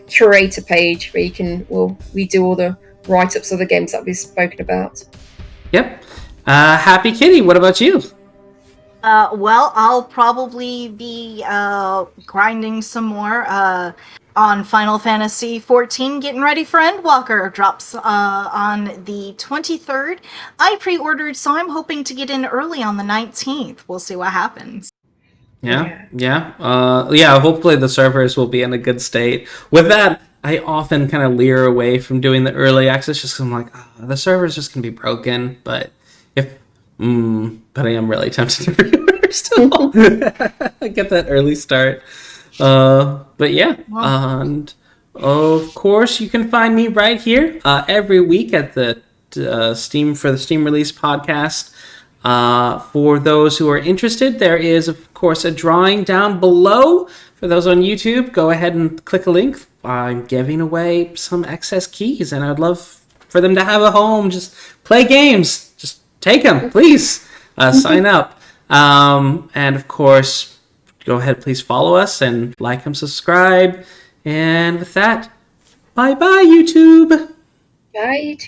curator page where we do all the write-ups of the games that we've spoken about. Yep. Happy Kitty, what about you? Well, I'll probably be grinding some more on Final Fantasy XIV, getting ready for Endwalker. Drops on the 23rd. I pre-ordered, so I'm hoping to get in early on the 19th. We'll see what happens. Yeah. Hopefully the servers will be in a good state. With that, I often kind of leer away from doing the early access just because I'm like, the server's just going to be broken. But I am really tempted to pre-order still. Get that early start. But yeah, and of course you can find me right here every week at the Steam Release podcast. For those who are interested, there is of course a drawing down below. For those on YouTube, go ahead and click a link. I'm giving away some excess keys, and I'd love for them to have a home. Just play games. Just take them, please. Sign up. And of course, go ahead, please follow us and like and subscribe. And with that, bye-bye, YouTube. Bye, YouTube.